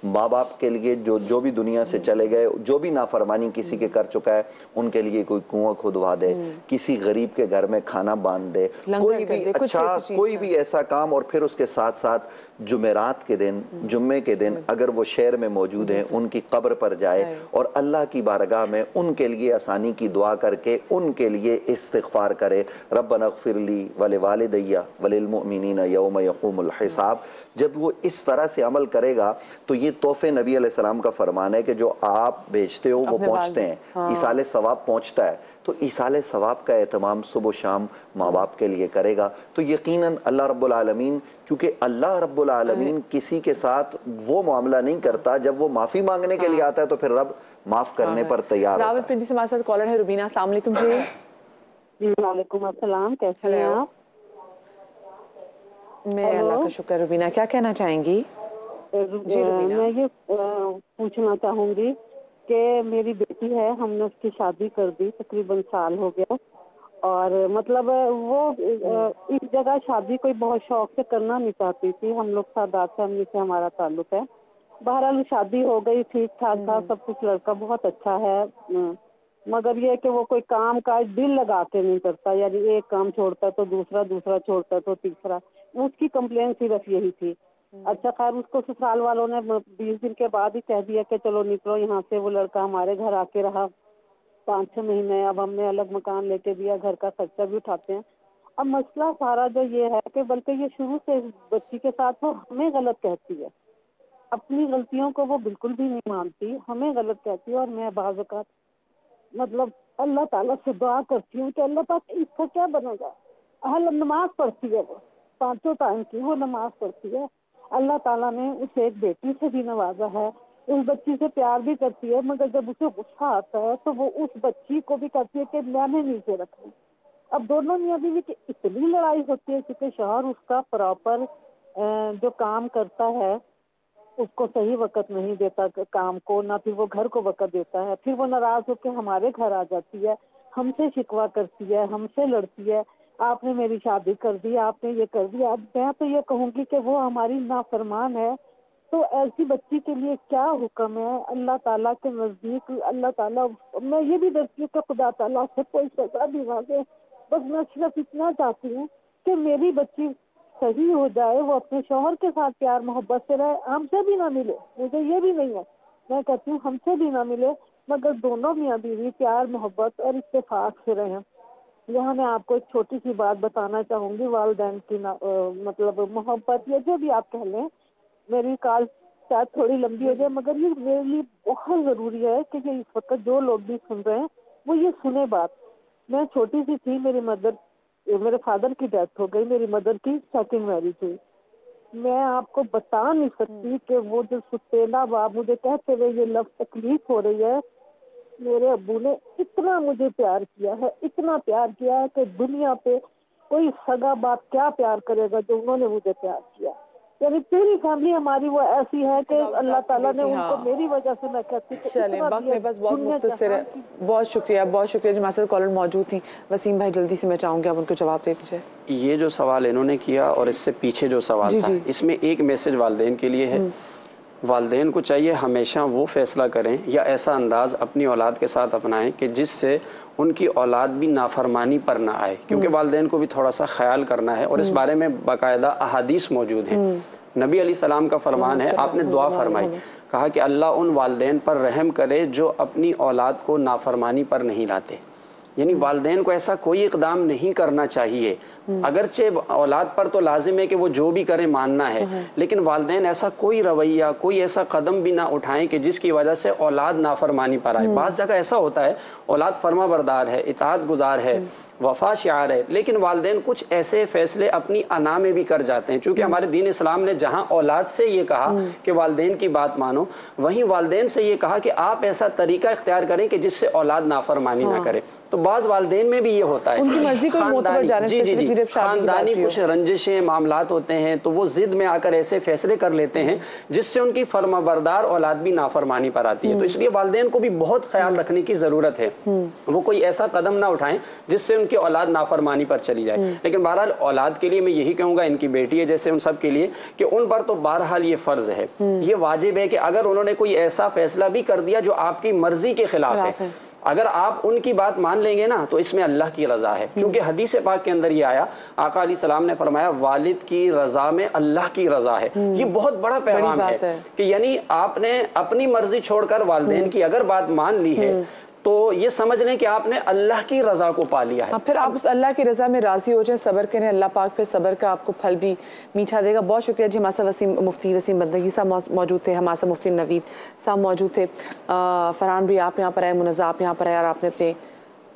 ماں باپ کے لیے جو بھی دنیا سے چلے گئے، جو بھی نافرمانی کسی کے کر چکا ہے، ان کے لیے کوئی کنواں کھدوا دے، کسی غریب کے گھر میں کھانا باندھ دے، کوئی بھی اچھا کوئی بھی ایسا کام، اور پھر اس کے ساتھ ساتھ جمعرات کے دن، جمعے کے دن اگر وہ شہر میں موجود ہیں ان کی قبر پر جائے اور اللہ کی بارگاہ میں ان کے لیے آسانی کی دعا کر کے ان کے لیے استغفار کرے، ربنا اغفر لی ولوالدی وللمؤمنین یوم یقوم الحساب۔ جب وہ اس طرح سے عمل کرے گا تو یہ تحفے نبی علیہ السلام کا فرمان ہے کہ جو آپ بھیجتے ہو وہ پہنچتے ہیں، ایصال ثواب پہنچتا ہے، تو ایصال ثواب کا اہتمام صبح و شام ماں باپ کے لیے کرے گا تو یقیناً اللہ رب العالمین، کیونکہ اللہ رب العالمین کسی کے ساتھ وہ معاملہ نہیں کرتا، جب وہ معافی مانگنے کے لیے آتا ہے تو پھر رب معاف کرنے پر تیار ہوتا ہے۔ راولپنڈی سے ہمارے ساتھ کالر ہے روبینہ، السلام علیکم جی۔ جی وعلیکم السلام، کیسے ہیں آپ؟ میں اللہ کا شکر۔ روبینہ کیا کہنا چاہیں گی؟ میں یہ پوچھنا چاہوں گی کہ میری بیٹی ہے، ہم نے اس کی شادی کر دی، تقریباً سال ہو گیا، اور مطلب وہ اس جگہ شادی کوئی بہت شوق سے کرنا نہیں چاہتی تھی، ہم لوگ سادات فیملی سے ہمارا تعلق ہے، بہرحال شادی ہو گئی، ٹھیک ٹھاک تھا سب کچھ، لڑکا بہت اچھا ہے، مگر یہ کہ وہ کوئی کام کا دل لگا کے نہیں کرتا، یعنی ایک کام چھوڑتا تو دوسرا، دوسرا چھوڑتا تو تیسرا، اس کی کمپلین صرف یہی تھی۔ اچھا خیر اس کو سسرال والوں نے 20 دن کے بعد ہی کہہ دیا کہ چلو نکلو یہاں سے، وہ لڑکا ہمارے گھر آ کے رہا 5-6 مہینے، اب ہم نے الگ مکان لے کے دیا، گھر کا خرچہ بھی اٹھاتے ہیں۔ اب مسئلہ سارا جو یہ ہے کہ بلکہ یہ شروع سے بچی کے ساتھ وہ ہمیں غلط کہتی ہے، اپنی غلطیوں کو وہ بالکل بھی نہیں مانتی، ہمیں غلط کہتی ہے، اور میں بعض اوقات مطلب اللہ تعالیٰ سے دعا کرتی ہوں کہ اللہ پاک اس کا کیا بنے گا۔ نماز پڑھتی ہے، وہ 5 ٹائم کی وہ نماز پڑھتی ہے، اللہ تعالیٰ نے اسے ایک بیٹی سے بھی نوازا ہے، اس بچی سے پیار بھی کرتی ہے، مگر جب اسے غصہ آتا ہے تو وہ اس بچی کو بھی کہتی ہے کہ میں نے نیچے رکھنا۔ اب دونوں میاں بیوی کی اتنی لڑائی ہوتی ہے کیونکہ شوہر اس کا پراپر جو کام کرتا ہے اس کو صحیح وقت نہیں دیتا کام کو، نہ پھر وہ گھر کو وقت دیتا ہے، پھر وہ ناراض ہو کے ہمارے گھر آ جاتی ہے، ہم سے شکوہ کرتی ہے، ہم سے لڑتی ہے، آپ نے میری شادی کر دی، آپ نے یہ کر دیا۔ اب میں تو یہ کہوں گی کہ وہ ہماری نافرمان ہے، تو ایسی بچی کے لیے کیا حکم ہے اللہ تعالیٰ کے نزدیک؟ اللہ تعالیٰ، میں یہ بھی ڈرتی ہوں کہ خدا تعالیٰ سے کوئی سزا دلا دے، بس میں صرف اتنا چاہتی ہوں کہ میری بچی صحیح ہو جائے، وہ اپنے شوہر کے ساتھ پیار محبت سے رہے، ہم سے بھی نہ ملے، مجھے یہ بھی نہیں ہے، میں کہتی ہوں ہم سے بھی نہ ملے، مگر دونوں میاں بیوی پیار محبت اور اتفاق سے رہیں۔ یہاں میں آپ کو ایک چھوٹی سی بات بتانا چاہوں گی، والدین کی مطلب محبت یا جو بھی آپ کہہ لیں، میری کال شاید تھوڑی لمبی ہو جائے مگر یہ میرے لیے بہت ضروری ہے کہ یہ اس وقت جو لوگ بھی سن رہے ہیں وہ یہ سنیں بات۔ میں چھوٹی سی تھی، میرے فادر کی ڈیتھ ہو گئی، میری مدر کی سیکنڈ میرج ہوئی۔ میں آپ کو بتا نہیں سکتی کہ وہ جو ستیلا باپ مجھے کہتے ہوئے یہ لفظ تکلیف ہو رہی ہے، میرے ابو نے اتنا مجھے پیار کیا ہے، اتنا پیار کیا ہے کہ دنیا پہ کوئی سگا باپ کیا پیار کرے گا جو انہوں نے مجھے پیار کیا۔ یعنی پوری فیملی ہماری وہ ایسی ہے کہ اللہ تعالیٰ نے ان کو میری وجہ سے، میں کہتی کہ چلیں وقت میرے پاس بہت مختصر ہے، بہت شکریہ جو ہمارے ساتھ کالر موجود تھیں۔ وسیم بھائی جلدی سے میں چاہوں گی آپ ان کو جواب دے دیجیے۔ یہ جو سوال انہوں نے کیا اور اس سے پیچھے جو سوال تھا، اس میں ایک میسج والدین کے لیے ہے، والدین کو چاہیے ہمیشہ وہ فیصلہ کریں یا ایسا انداز اپنی اولاد کے ساتھ اپنائیں کہ جس سے ان کی اولاد بھی نافرمانی پر نہ آئے، کیونکہ والدین کو بھی تھوڑا سا خیال کرنا ہے، اور اس بارے میں باقاعدہ احادیث موجود ہیں۔ نبی علیہ السلام کا فرمان ہے, آپ نے دعا فرمائی, کہا کہ اللہ ان والدین پر رحم کرے جو اپنی اولاد کو نافرمانی پر نہیں لاتے. یعنی والدین کو ایسا کوئی اقدام نہیں کرنا چاہیے, اگرچہ اولاد پر تو لازم ہے کہ وہ جو بھی کرے ماننا ہے, لیکن والدین ایسا کوئی رویہ, کوئی ایسا قدم بھی نہ اٹھائیں کہ جس کی وجہ سے اولاد نافرمانی پر آئے. بعض جگہ ایسا ہوتا ہے اولاد فرما بردار ہے, اطاعت گزار ہے, وفا شعار ہے, لیکن والدین کچھ ایسے فیصلے اپنی انا میں بھی کر جاتے ہیں. چونکہ ہمارے دین اسلام نے جہاں اولاد سے یہ کہا کہ والدین کی بات مانو, وہیں والدین سے یہ کہا کہ آپ ایسا طریقہ اختیار کریں کہ جس سے اولاد نافرمانی نہ کرے. تو بعض والدین میں بھی یہ ہوتا ہے, خاندانی کچھ رنجشیں معاملات ہوتے ہیں, تو وہ ضد میں آ کر ایسے فیصلے کر لیتے ہیں جس سے ان کی فرما بردار اولاد بھی نافرمانی پر آتی ہے. تو اس لیے والدین کو بھی بہت خیال رکھنے کی ضرورت ہے, وہ کوئی ایسا قدم نہ اٹھائیں جس سے ان کی اولاد نافرمانی پر چلی جائے. لیکن بہرحال اولاد کے لیے میں یہی کہوں گا, ان کی بیٹی ہے جیسے ان سب کے لیے, کہ ان پر تو بہرحال یہ فرض ہے, یہ واجب ہے کہ اگر انہوں نے کوئی ایسا فیصلہ بھی کر دیا جو آپ کی مرضی کے خلاف ہے, اگر آپ ان کی بات مان لیں گے نا تو اس میں اللہ کی رضا ہے. چونکہ حدیث پاک کے اندر یہ آیا, آقا علیہ السلام نے فرمایا والد کی رضا میں اللہ کی رضا ہے. یہ بہت بڑا پیغام ہے کہ یعنی آپ نے اپنی مرضی چھوڑ کر والدین کی اگر بات مان لی ہے تو یہ سمجھ لیں کہ آپ نے اللہ کی رضا کو پا لیا ہے. پھر آپ اس اللہ کی رضا میں راضی ہو جائیں, صبر کریں, اللہ پاک پھر صبر کا آپ کو پھل بھی میٹھا دے گا. بہت شکریہ جی. ہمارے ساتھ مفتی وسیم بندگی صاحب موجود تھے, ہمارے ساتھ مفتی نوید صاحب موجود تھے. فرحان بھی آپ یہاں پر آئے, منزہ آپ یہاں پر آئے, اور آپ نے اپنے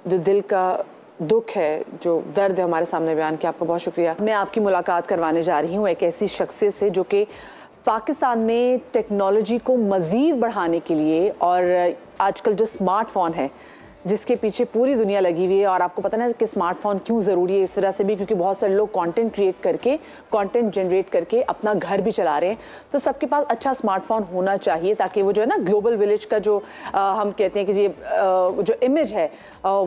جو دل کا دکھ ہے, جو درد ہے, ہمارے سامنے بیان کیا. آپ کا بہت شکریہ. میں آپ کی ملاقات کروانے جا رہی ہوں ایک ایسی شخصیت سے جو کہ پاکستان میں ٹیکنالوجی کو مزید بڑھانے کے لیے, اور آج کل جو اسمارٹ فون ہے جس کے پیچھے پوری دنیا لگی ہوئی ہے, اور آپ کو پتہ ہے کہ اسمارٹ فون کیوں ضروری ہے, اس وجہ سے بھی کیونکہ بہت سارے لوگ کانٹینٹ جنریٹ کر کے اپنا گھر بھی چلا رہے ہیں. تو سب کے پاس اچھا اسمارٹ فون ہونا چاہیے تاکہ وہ جو ہے نا گلوبل ولیج کا جو ہم کہتے ہیں کہ یہ جو امیج ہے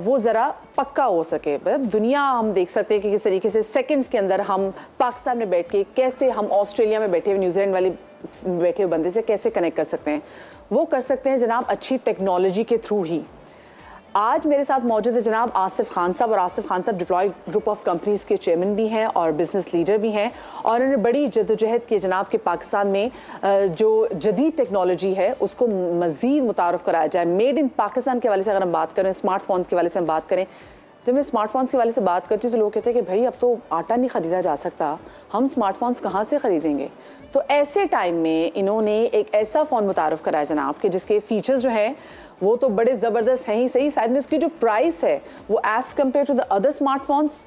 وہ ذرا پکا ہو سکے. دنیا ہم دیکھ سکتے ہیں کہ کس طریقے سے سیکنڈز کے اندر ہم پاکستان میں بیٹھ کے کیسے ہم آسٹریلیا میں بیٹھے ہوئے, نیوزی لینڈ والے بیٹھے ہوئے بندے سے کیسے کنیکٹ کر سکتے ہیں. وہ کر سکتے ہیں جناب اچھی ٹیکنالوجی کے تھرو ہی. آج میرے ساتھ موجود ہے جناب آصف خان صاحب, اور آصف خان صاحب ڈپلوائے گروپ آف کمپنیز کے چیئرمین بھی ہیں اور بزنس لیڈر بھی ہیں, اور انہوں نے بڑی جدوجہد کی جناب کہ پاکستان میں جو جدید ٹیکنالوجی ہے اس کو مزید متعارف کرایا جائے. میڈ ان پاکستان کے حوالے سے اگر ہم بات کریں, اسمارٹ فون کے حوالے سے ہم بات کریں, جب میں اسمارٹ فونس کے حوالے سے بات کرتی ہوں تو لوگ کہتے ہیں کہ بھائی اب تو آٹا نہیں خریدا جا سکتا, ہم اسمارٹ فونس کہاں سے خریدیں گے. تو ایسے ٹائم میں انہوں نے ایک ایسا فون متعارف کرایا جناب کہ جس کے فیچرز جو ہیں وہ تو بڑے زبردست ہیں ہی صحیح, ساتھ میں اس کی جو پرائس ہے وہ as compare to the other smart phones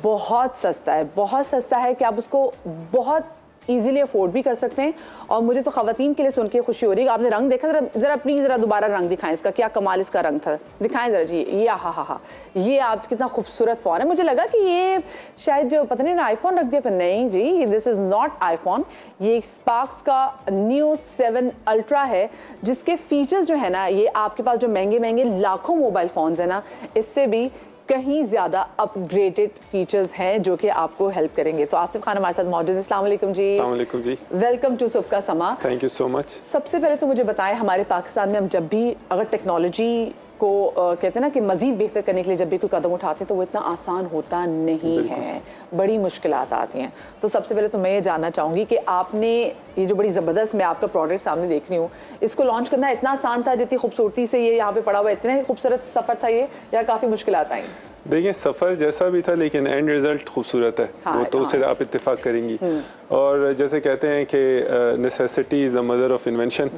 بہت سستا ہے, بہت سستا ہے کہ آپ اس کو بہت ایزیلی افورڈ بھی کر سکتے ہیں. اور مجھے تو خواتین کے لیے سن کے خوشی ہو رہی ہے. آپ نے رنگ دیکھا, ذرا پلیز ذرا دوبارہ رنگ دکھائیں اس کا, کیا کمال اس کا رنگ تھا, دکھائیں ذرا جی. یہ ہاں یہ آپ کتنا خوبصورت فون ہے. مجھے لگا کہ یہ شاید جو پتہ نہیں آئی فون رکھ دیا, پر نہیں جی, دس از ناٹ آئی فون. یہ اسپارکس کا نیو 7 الٹرا ہے جس کے فیچرز جو ہے نا یہ آپ کے پاس جو مہنگے لاکھوں موبائل فونز ہیں نا اس سے بھی کہیں زیادہ اپ گریڈڈ فیچرز ہیں جو کہ آپ کو ہیلپ کریں گے. تو آصف خان ہمارے ساتھ موجود ہیں. السلام علیکم جی. السلام علیکم جی. ویلکم ٹو صبح کا سما. تھینک یو سو مچ. سب سے پہلے تو مجھے بتائیں, ہمارے پاکستان میں ہم جب بھی اگر ٹیکنالوجی کو کہتے ہیں نا کہ مزید بہتر کرنے کے لیے جب بھی کوئی قدم اٹھاتے ہیں تو وہ اتنا آسان ہوتا نہیں ہے, بڑی مشکلات آتی ہیں. تو سب سے پہلے تو میں یہ جاننا چاہوں گی کہ آپ نے یہ جو بڑی زبردست میں آپ کا پروڈکٹ سامنے دیکھ رہی ہوں, اس کو لانچ کرنا اتنا آسان تھا جتنی خوبصورتی سے یہ یہاں پہ پڑا ہوا, اتنا ہی خوبصورت سفر تھا یہ, یا کافی مشکلات آئیں؟ دیکھیں سفر جیسا بھی تھا لیکن اینڈ رزلٹ خوبصورت ہے, وہ تو اسے آپ اتفاق کریں گی. اور جیسے کہتے ہیں کہ necessity is the mother of invention.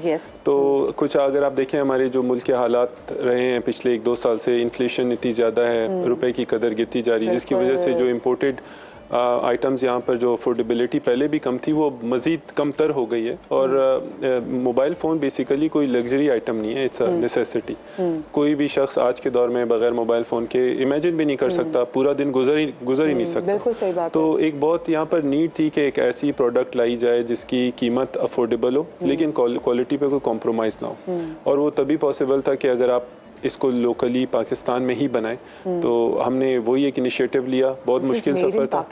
تو کچھ اگر آپ دیکھیں ہمارے جو ملک کے حالات رہے ہیں پچھلے 1-2 سال سے, انفلیشن اتنی زیادہ ہے, روپے کی قدر گرتی جا رہی ہے, جس کی وجہ سے جو امپورٹڈ آئٹمز یہاں پر جو افورڈیبلٹی پہلے بھی کم تھی وہ مزید کم تر ہو گئی ہے. اور موبائل فون بیسیکلی کوئی لگژری آئٹم نہیں ہے, اٹس اے نیسیسٹی. کوئی بھی شخص آج کے دور میں بغیر موبائل فون کے امیجن بھی نہیں کر سکتا, پورا دن گزر ہی نہیں سکتا. تو ایک بہت یہاں پر نیڈ تھی کہ ایک ایسی پروڈکٹ لائی جائے جس کی قیمت افورڈیبل ہو لیکن کوالٹی پہ کوئی کمپرومائز نہ ہو. اور وہ تبھی پاسبل تھا کہ اگر آپ اس کو لوکلی پاکستان میں ہی بنائیں. تو ہم نے وہی ایک انیشیٹو لیا, بہت مشکل سفر تھا.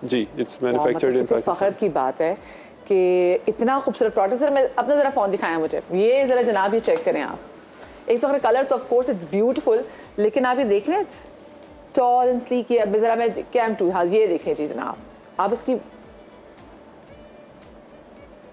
جی, اٹس مینوفیکچرڈ ان پاکستان. فخر کی بات ہے کہ اتنا خوبصورت پروڈکٹ. سر میں اپنا ذرا فون دکھایا مجھے, یہ ذرا جناب یہ چیک کریں آپ. ایک تو کلر تو آف کورس اٹس بیوٹیفل, لیکن آپ یہ دیکھ رہے ہیں اٹس ٹال اینڈ سلیک. اب ذرا میں کیم ٹو, ہاں یہ دیکھیں جی جناب, آپ اس کی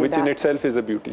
which in itself is a beauty।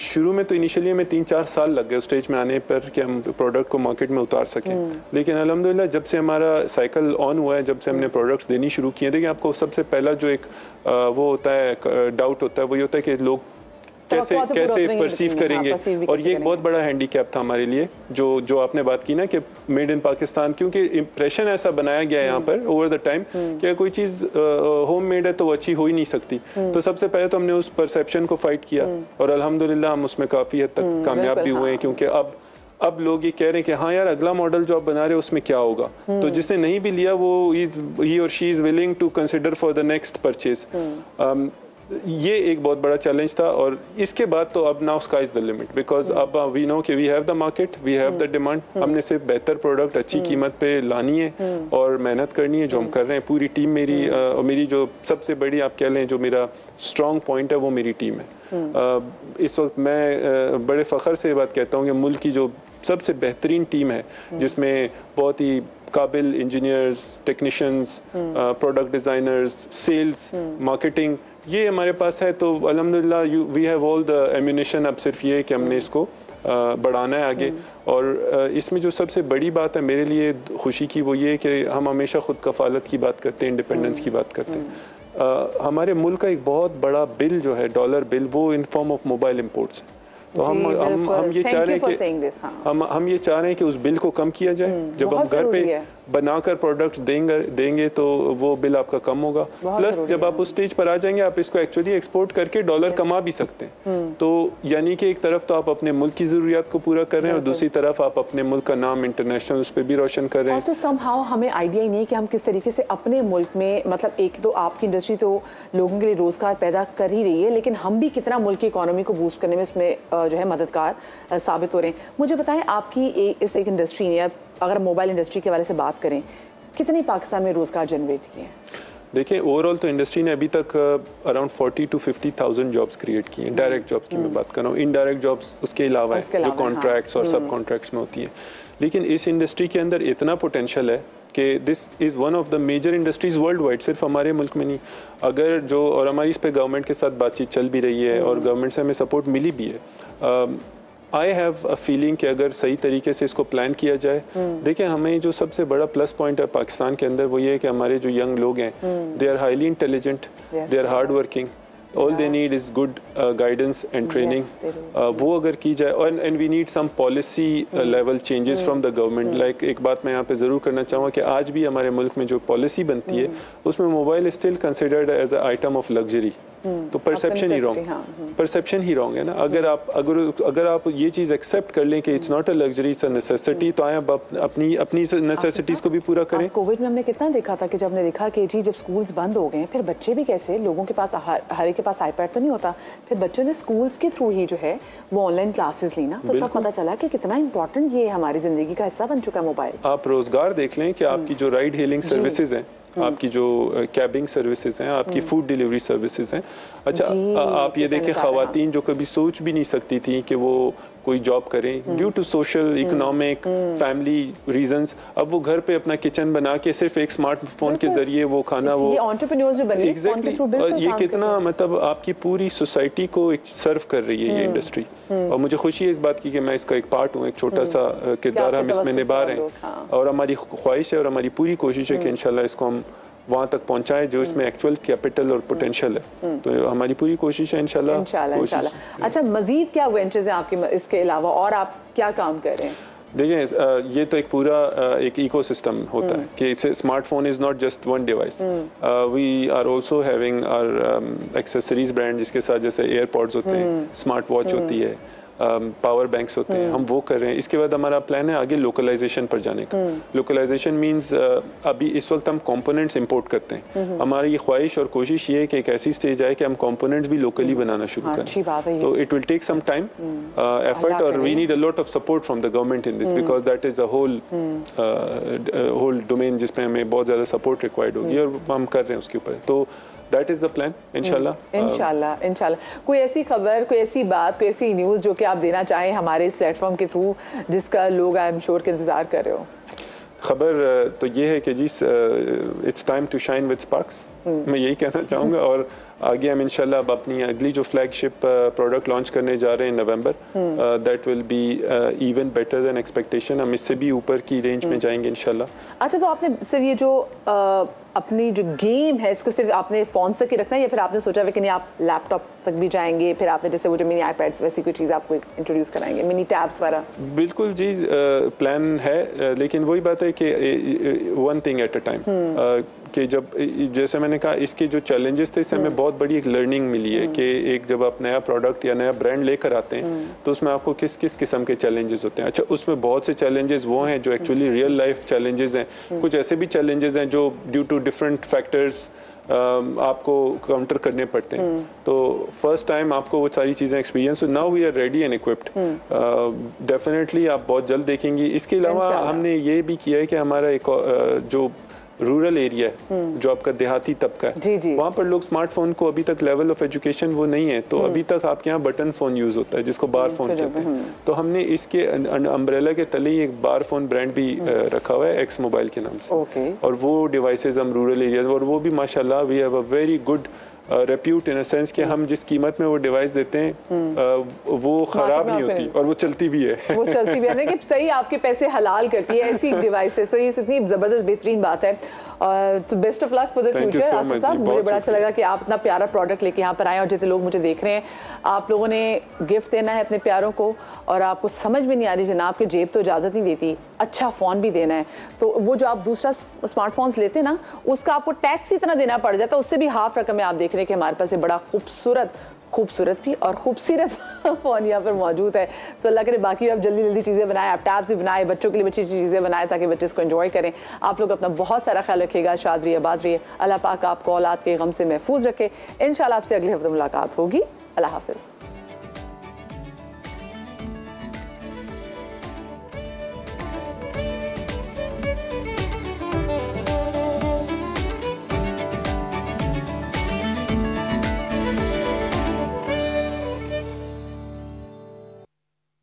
شروع میں تو انیشلی ہمیں 3-4 سال لگ گئے اس اسٹیج میں آنے پر کہ ہم پروڈکٹ کو مارکیٹ میں اتار سکیں، لیکن الحمدللہ جب سے ہمارا سائیکل آن ہوا ہے، جب سے ہم نے پروڈکٹس دینی شروع کیے، دیکھیں آپ کو سب سے پہلا جو ایک وہ ہوتا ہے ڈاؤٹ ہوتا ہے، وہ یہ ہوتا ہے کہ لوگ کیسے پرسیو کریں گے، اور یہ ایک بہت بڑا ہینڈی کیپ تھا ہمارے لیے جو آپ نے بات کی نا کہ میڈ ان پاکستان، کیونکہ امپریشن ایسا بنایا گیا ہے یہاں پر اوور دا ٹائم کہ کوئی چیز ہوم میڈ ہے تو وہ اچھی ہو ہی نہیں سکتی. تو سب سے پہلے تو ہم نے اس پرسیپشن کو فائٹ کیا، اور الحمدللہ ہم اس میں کافی حد تک کامیاب بھی ہوئے ہیں، کیونکہ اب لوگ یہ کہہ رہے ہیں کہ ہاں یار اگلا ماڈل جو آپ بنا رہے ہو اس میں کیا ہوگا، تو جس نے نہیں بھی لیا وہ ہی اور she is willing to consider for the next purchase. یہ ایک بہت بڑا چیلنج تھا، اور اس کے بعد تو اب now sky is the limit, because اب وی نو کہ we have the market, we have the demand. ہم نے صرف بہتر پروڈکٹ اچھی قیمت پہ لانی ہے اور محنت کرنی ہے، جو ہم کر رہے ہیں. پوری ٹیم میری، اور میری جو سب سے بڑی آپ کہہ لیں جو میرا اسٹرانگ پوائنٹ ہے وہ میری ٹیم ہے. اس وقت میں بڑے فخر سے یہ بات کہتا ہوں کہ ملک کی جو سب سے بہترین ٹیم ہے، جس میں بہت ہی قابل engineers, technicians, product designers, sales, marketing, یہ ہمارے پاس ہے. تو الحمدللہ we have all the ammunition. اب صرف یہ ہے کہ ہم نے اس کو بڑھانا ہے آگے. اور اس میں جو سب سے بڑی بات ہے میرے لیے خوشی کی، وہ یہ کہ ہم ہمیشہ خود کفالت کی بات کرتے ہیں، انڈیپینڈنس کی بات کرتے ہیں. ہمارے ملک کا ایک بہت بڑا بل جو ہے ڈالر بل، وہ in form of mobile imports ہے. تو ہم یہ چاہ رہے ہیں کہ ہم یہ چاہ رہے ہیں کہ اس بل کو کم کیا جائے. جب ہم گھر پہ بنا کر پروڈکٹس دیں گے تو وہ بل آپ کا کم ہوگا. پلس جب آپ اس سٹیج پر آ جائیں گے آپ اس کو ایکچولی ایکسپورٹ کر کے ڈالر کما بھی سکتے ہیں. تو یعنی کہ ایک طرف تو آپ اپنے ملک کی ضروریات کو پورا کر رہے ہیں، اور دوسری طرف آپ اپنے ملک کا نام انٹرنیشنل اس پہ بھی روشن کر رہے ہیں. تو سم ہاؤ ہمیں آئیڈیا ہی نہیں کہ ہم کس طریقے سے اپنے ملک میں، مطلب ایک تو آپ کی انڈسٹری تو لوگوں کے لیے روزگار پیدا کر ہی رہی ہے، لیکن ہم بھی کتنا ملک کی اکانومی کو بوسٹ کرنے میں اس میں جو ہے مددگار ثابت ہو رہے ہیں. مجھے بتائیں آپ کی اس ایک انڈسٹری نے، اگر موبائل انڈسٹری کے حوالے سے بات کریں، کتنے پاکستان میں روزگار جنریٹ کیے ہیں؟ دیکھیں اوور آل تو انڈسٹری نے ابھی تک اراؤنڈ 40 to 50,000 جابس کریٹ کیے ہیں. ڈائریکٹ جابس کی میں بات کر رہا ہوں، انڈائریکٹ جابس اس کے علاوہ ہے جو کانٹریکٹس اور سب کانٹریکٹس میں ہوتی ہیں. لیکن اس انڈسٹری کے اندر اتنا پوٹینشیل ہے کہ this is one of the major industries worldwide, صرف ہمارے ملک میں نہیں. اگر اور ہماری اس پہ گورنمنٹ کے ساتھ بات چیت چل بھی رہی ہے، اور گورنمنٹ سے ہمیں سپورٹ ملی بھی ہے. آئی ہیو اے فیلنگ کہ اگر صحیح طریقے سے اس کو پلان کیا جائے. دیکھیں ہمیں جو سب سے بڑا پلس پوائنٹ ہے پاکستان کے اندر وہ یہ ہے کہ ہمارے جو ینگ لوگ ہیں، they are highly intelligent, they are hard working. all they need is good guidance and training. وہ اگر کی جائے، and we need some policy level changes from the government. like ایک بات میں یہاں پہ ضرور کرنا چاہوں گا کہ آج بھی ہمارے ملک میں جو پالیسی بنتی ہے اس میں mobile is still considered as an item of luxury. تو پرسیپشن ہی رانگ ہے نا. اگر آپ یہ چیز ایکسیپٹ کر لیں کہ it's not a luxury, it's a necessity, تو آئیں اب اپنی نیسیسٹیز کو بھی پورا کریں. کووڈ میں ہم نے کتنا دیکھا تھا کہ جب ہم نے دیکھا کہ جی جب اسکولز بند ہو گئے، پھر بچے بھی کیسے، لوگوں کے پاس ہر ایک کے پاس آئی پیڈ تو نہیں ہوتا، پھر بچوں نے اسکولز کے تھرو ہی جو ہے وہ آن لائن کلاسز لینا، تو تب پتہ چلا کہ کتنا امپورٹنٹ یہ ہماری زندگی کا حصہ بن چکا ہے موبائل. آپ روزگار دیکھ لیں کہ آپ کی جو رائڈ ہیلنگ سروسز ہیں، آپ کی جو کیبنگ سروسز ہیں، آپ کی فوڈ ڈیلیوری سروسز ہیں. اچھا آپ یہ دیکھیں خواتین جو کبھی سوچ بھی نہیں سکتی تھیں کہ وہ کوئی جاب کریں due to social, economic, family reasons, اب وہ گھر پہ اپنا کچن بنا کے صرف ایک اسمارٹ فون کے ذریعے وہ کھانا، وہ یہ کتنا مطلب آپ کی پوری سوسائٹی کو سرو کر رہی ہے یہ انڈسٹری. اور مجھے خوشی ہے اس بات کی کہ میں اس کا ایک پارٹ ہوں، ایک چھوٹا سا کردار ہم اس میں نبھا رہے ہیں. اور ہماری خواہش ہے اور ہماری پوری کوشش ہے کہ انشاءاللہ اس کو ہم وہاں تک پہنچائیں جو اس میں ایکچوئل کیپٹل اور پوٹینشیل ہے. تو ہماری پوری کوشش ہے انشاءاللہ. اچھا مزید کیا وینچرز ہیں آپ کے اس کے علاوہ، اور آپ کیا کام کر رہے ہیں؟ دیکھیں یہ تو ایک پورا ایک ایکو سسٹم ہوتا ہے کہ smart phone is not just one device. We are also having our accessories brand, جس کے ساتھ جیسے ایئر پوڈز ہوتے ہیں، اسمارٹ واچ ہوتی ہے، پاور بینکس ہوتے ہیں، ہم وہ کر رہے ہیں. اس کے بعد ہمارا پلان ہے آگے لوکلائزیشن پر جانے کا. لوکلائزیشن مینز ابھی اس وقت ہم کمپوننٹس امپورٹ کرتے ہیں. ہماری یہ خواہش اور کوشش یہ ہے کہ ایک ایسی اسٹیج آئے کہ ہم کمپوننٹس بھی لوکلی بنانا شروع کریں. تو it will take some time, effort, اور we need a lot of support from the government in this, because that is a whole domain جس پہ ہمیں بہت زیادہ سپورٹ ریکوائرڈ ہوگی، اور ہم کر رہے ہیں اس کے اوپر. تو that is the plan انشاءاللہ. کوئی ایسی خبر، کوئی ایسی بات، کوئی ایسی نیوز جو کہ آپ دینا چاہیں ہمارے اس پلیٹ فارم کے تھرو، جس کا لوگ آئی ایم شیور کہ انتظار کر رہے ہو؟ خبر تو یہ ہے کہ جی it's time to shine with sparks, میں یہی کہنا چاہوں گا. اور آگے ہم انشاءاللہ اب اپنی اگلی جو فلیگ شپ پروڈکٹ لانچ کرنے جا رہے ہیں نومبر، that will be even better than expectation. ہم اس سے بھی اوپر کی رینج میں جائیں گے انشاءاللہ. اچھا، تو آپ نے صرف یہ جو اپنی جو گیم ہے اس کو صرف آپ نے فون تک ہی رکھنا ہے، یا پھر آپ نے سوچا ہے کہ نہیں آپ لیپ ٹاپ تک بھی جائیں گے، پھر آپ نے جیسے وہ جو منی آئی پیڈس ویسی کوئی چیز آپ کو انٹروڈیوس کرائیں گے، منی ٹیبس وغیرہ؟ بالکل جی، پلان ہے، لیکن وہی بات ہے کہ one thing at a time. کہ جب جیسے میں نے کہا اس کے جو چیلنجز تھے، اس سے ہمیں بہت بڑی ایک لرننگ ملی ہے کہ ایک جب آپ نیا پروڈکٹ یا نیا برانڈ لے کر آتے ہیں تو اس میں آپ کو کس کس قسم کے چیلنجز ہوتے ہیں. اچھا، اس میں بہت سے چیلنجز وہ ہیں جو ایکچولی ریئل لائف چیلنجز ہیں، کچھ ایسے بھی چیلنجز ہیں جو ڈیو ٹو ڈفرینٹ فیکٹرز آپ کو کاؤنٹر کرنے پڑتے ہیں. تو فرسٹ ٹائم آپ کو وہ ساری چیزیں experience. Now we are ready and equipped. ڈیفینیٹلی آپ بہت جلد دیکھیں گی. اس کے علاوہ ہم نے یہ بھی کیا ہے کہ ہمارا ایک جو رورل ایریا ہے، جو آپ کا دیہاتی طبقہ ہے، وہاں پر لوگ اسمارٹ فون کو ابھی تک لیول آف ایجوکیشن وہ نہیں ہے، تو ابھی تک آپ کے یہاں بٹن فون یوز ہوتا ہے جس کو بار فون کہتے ہیں. تو ہم نے اس کے امبریلا کے تلے ہی ایک بار فون برانڈ بھی رکھا ہوا ہے ایکس موبائل کے نام سے. اور وہ ڈیوائسز ہم رورل ایریاز، اور وہ بھی ماشاءاللہ we have a very good repute in a sense کہ ہم جس قیمت میں وہ ڈیوائس دیتے ہیں وہ خراب نہیں ہوتی اور وہ چلتی بھی ہے. وہ چلتی بھی ہے کہ صحیح آپ کے پیسے حلال کرتی ہے ایسی ڈیوائسز. تو یہ اتنی زبردست بہترین بات ہے. تو best of luck for the future. Asif صاحب، مجھے بڑا اچھا لگا کہ آپ اتنا پیارا پروڈکٹ لے کے یہاں پر آئے، اور جتنے لوگ مجھے دیکھ رہے ہیں، آپ لوگوں نے گفٹ دینا ہے اپنے پیاروں کو، اور آپ کو سمجھ میں نہیں آ رہی جناب کہ جیب تو اجازت نہیں دیتی، اچھا فون بھی دینا ہے، تو وہ جو آپ دوسرا اسمارٹ فونس لیتے ہیں نا، اس کا آپ کو ٹیکس اتنا دینا پڑ جاتا ہے، اس سے بھی ہاف رقم میں آپ دیکھ رہے ہیں کہ ہمارے پاس یہ بڑا خوبصورت بھی اور خوبصورت فون یہاں پر موجود ہے. سو اللہ کرے باقی آپ جلدی چیزیں بنائیں، آپ ٹیبس بھی بنائیں، بچوں کے لیے اچھی چیزیں بنائیں تاکہ بچے اس کو انجوائے کریں. آپ لوگ اپنا بہت سارا خیال رکھیے گا، شاد رہیے، آباد رہیے. اللہ پاک آپ کو اولاد کے غم سے محفوظ رکھے. انشاءاللہ آپ سے اگلے ہفتے ملاقات ہوگی. اللہ حافظ.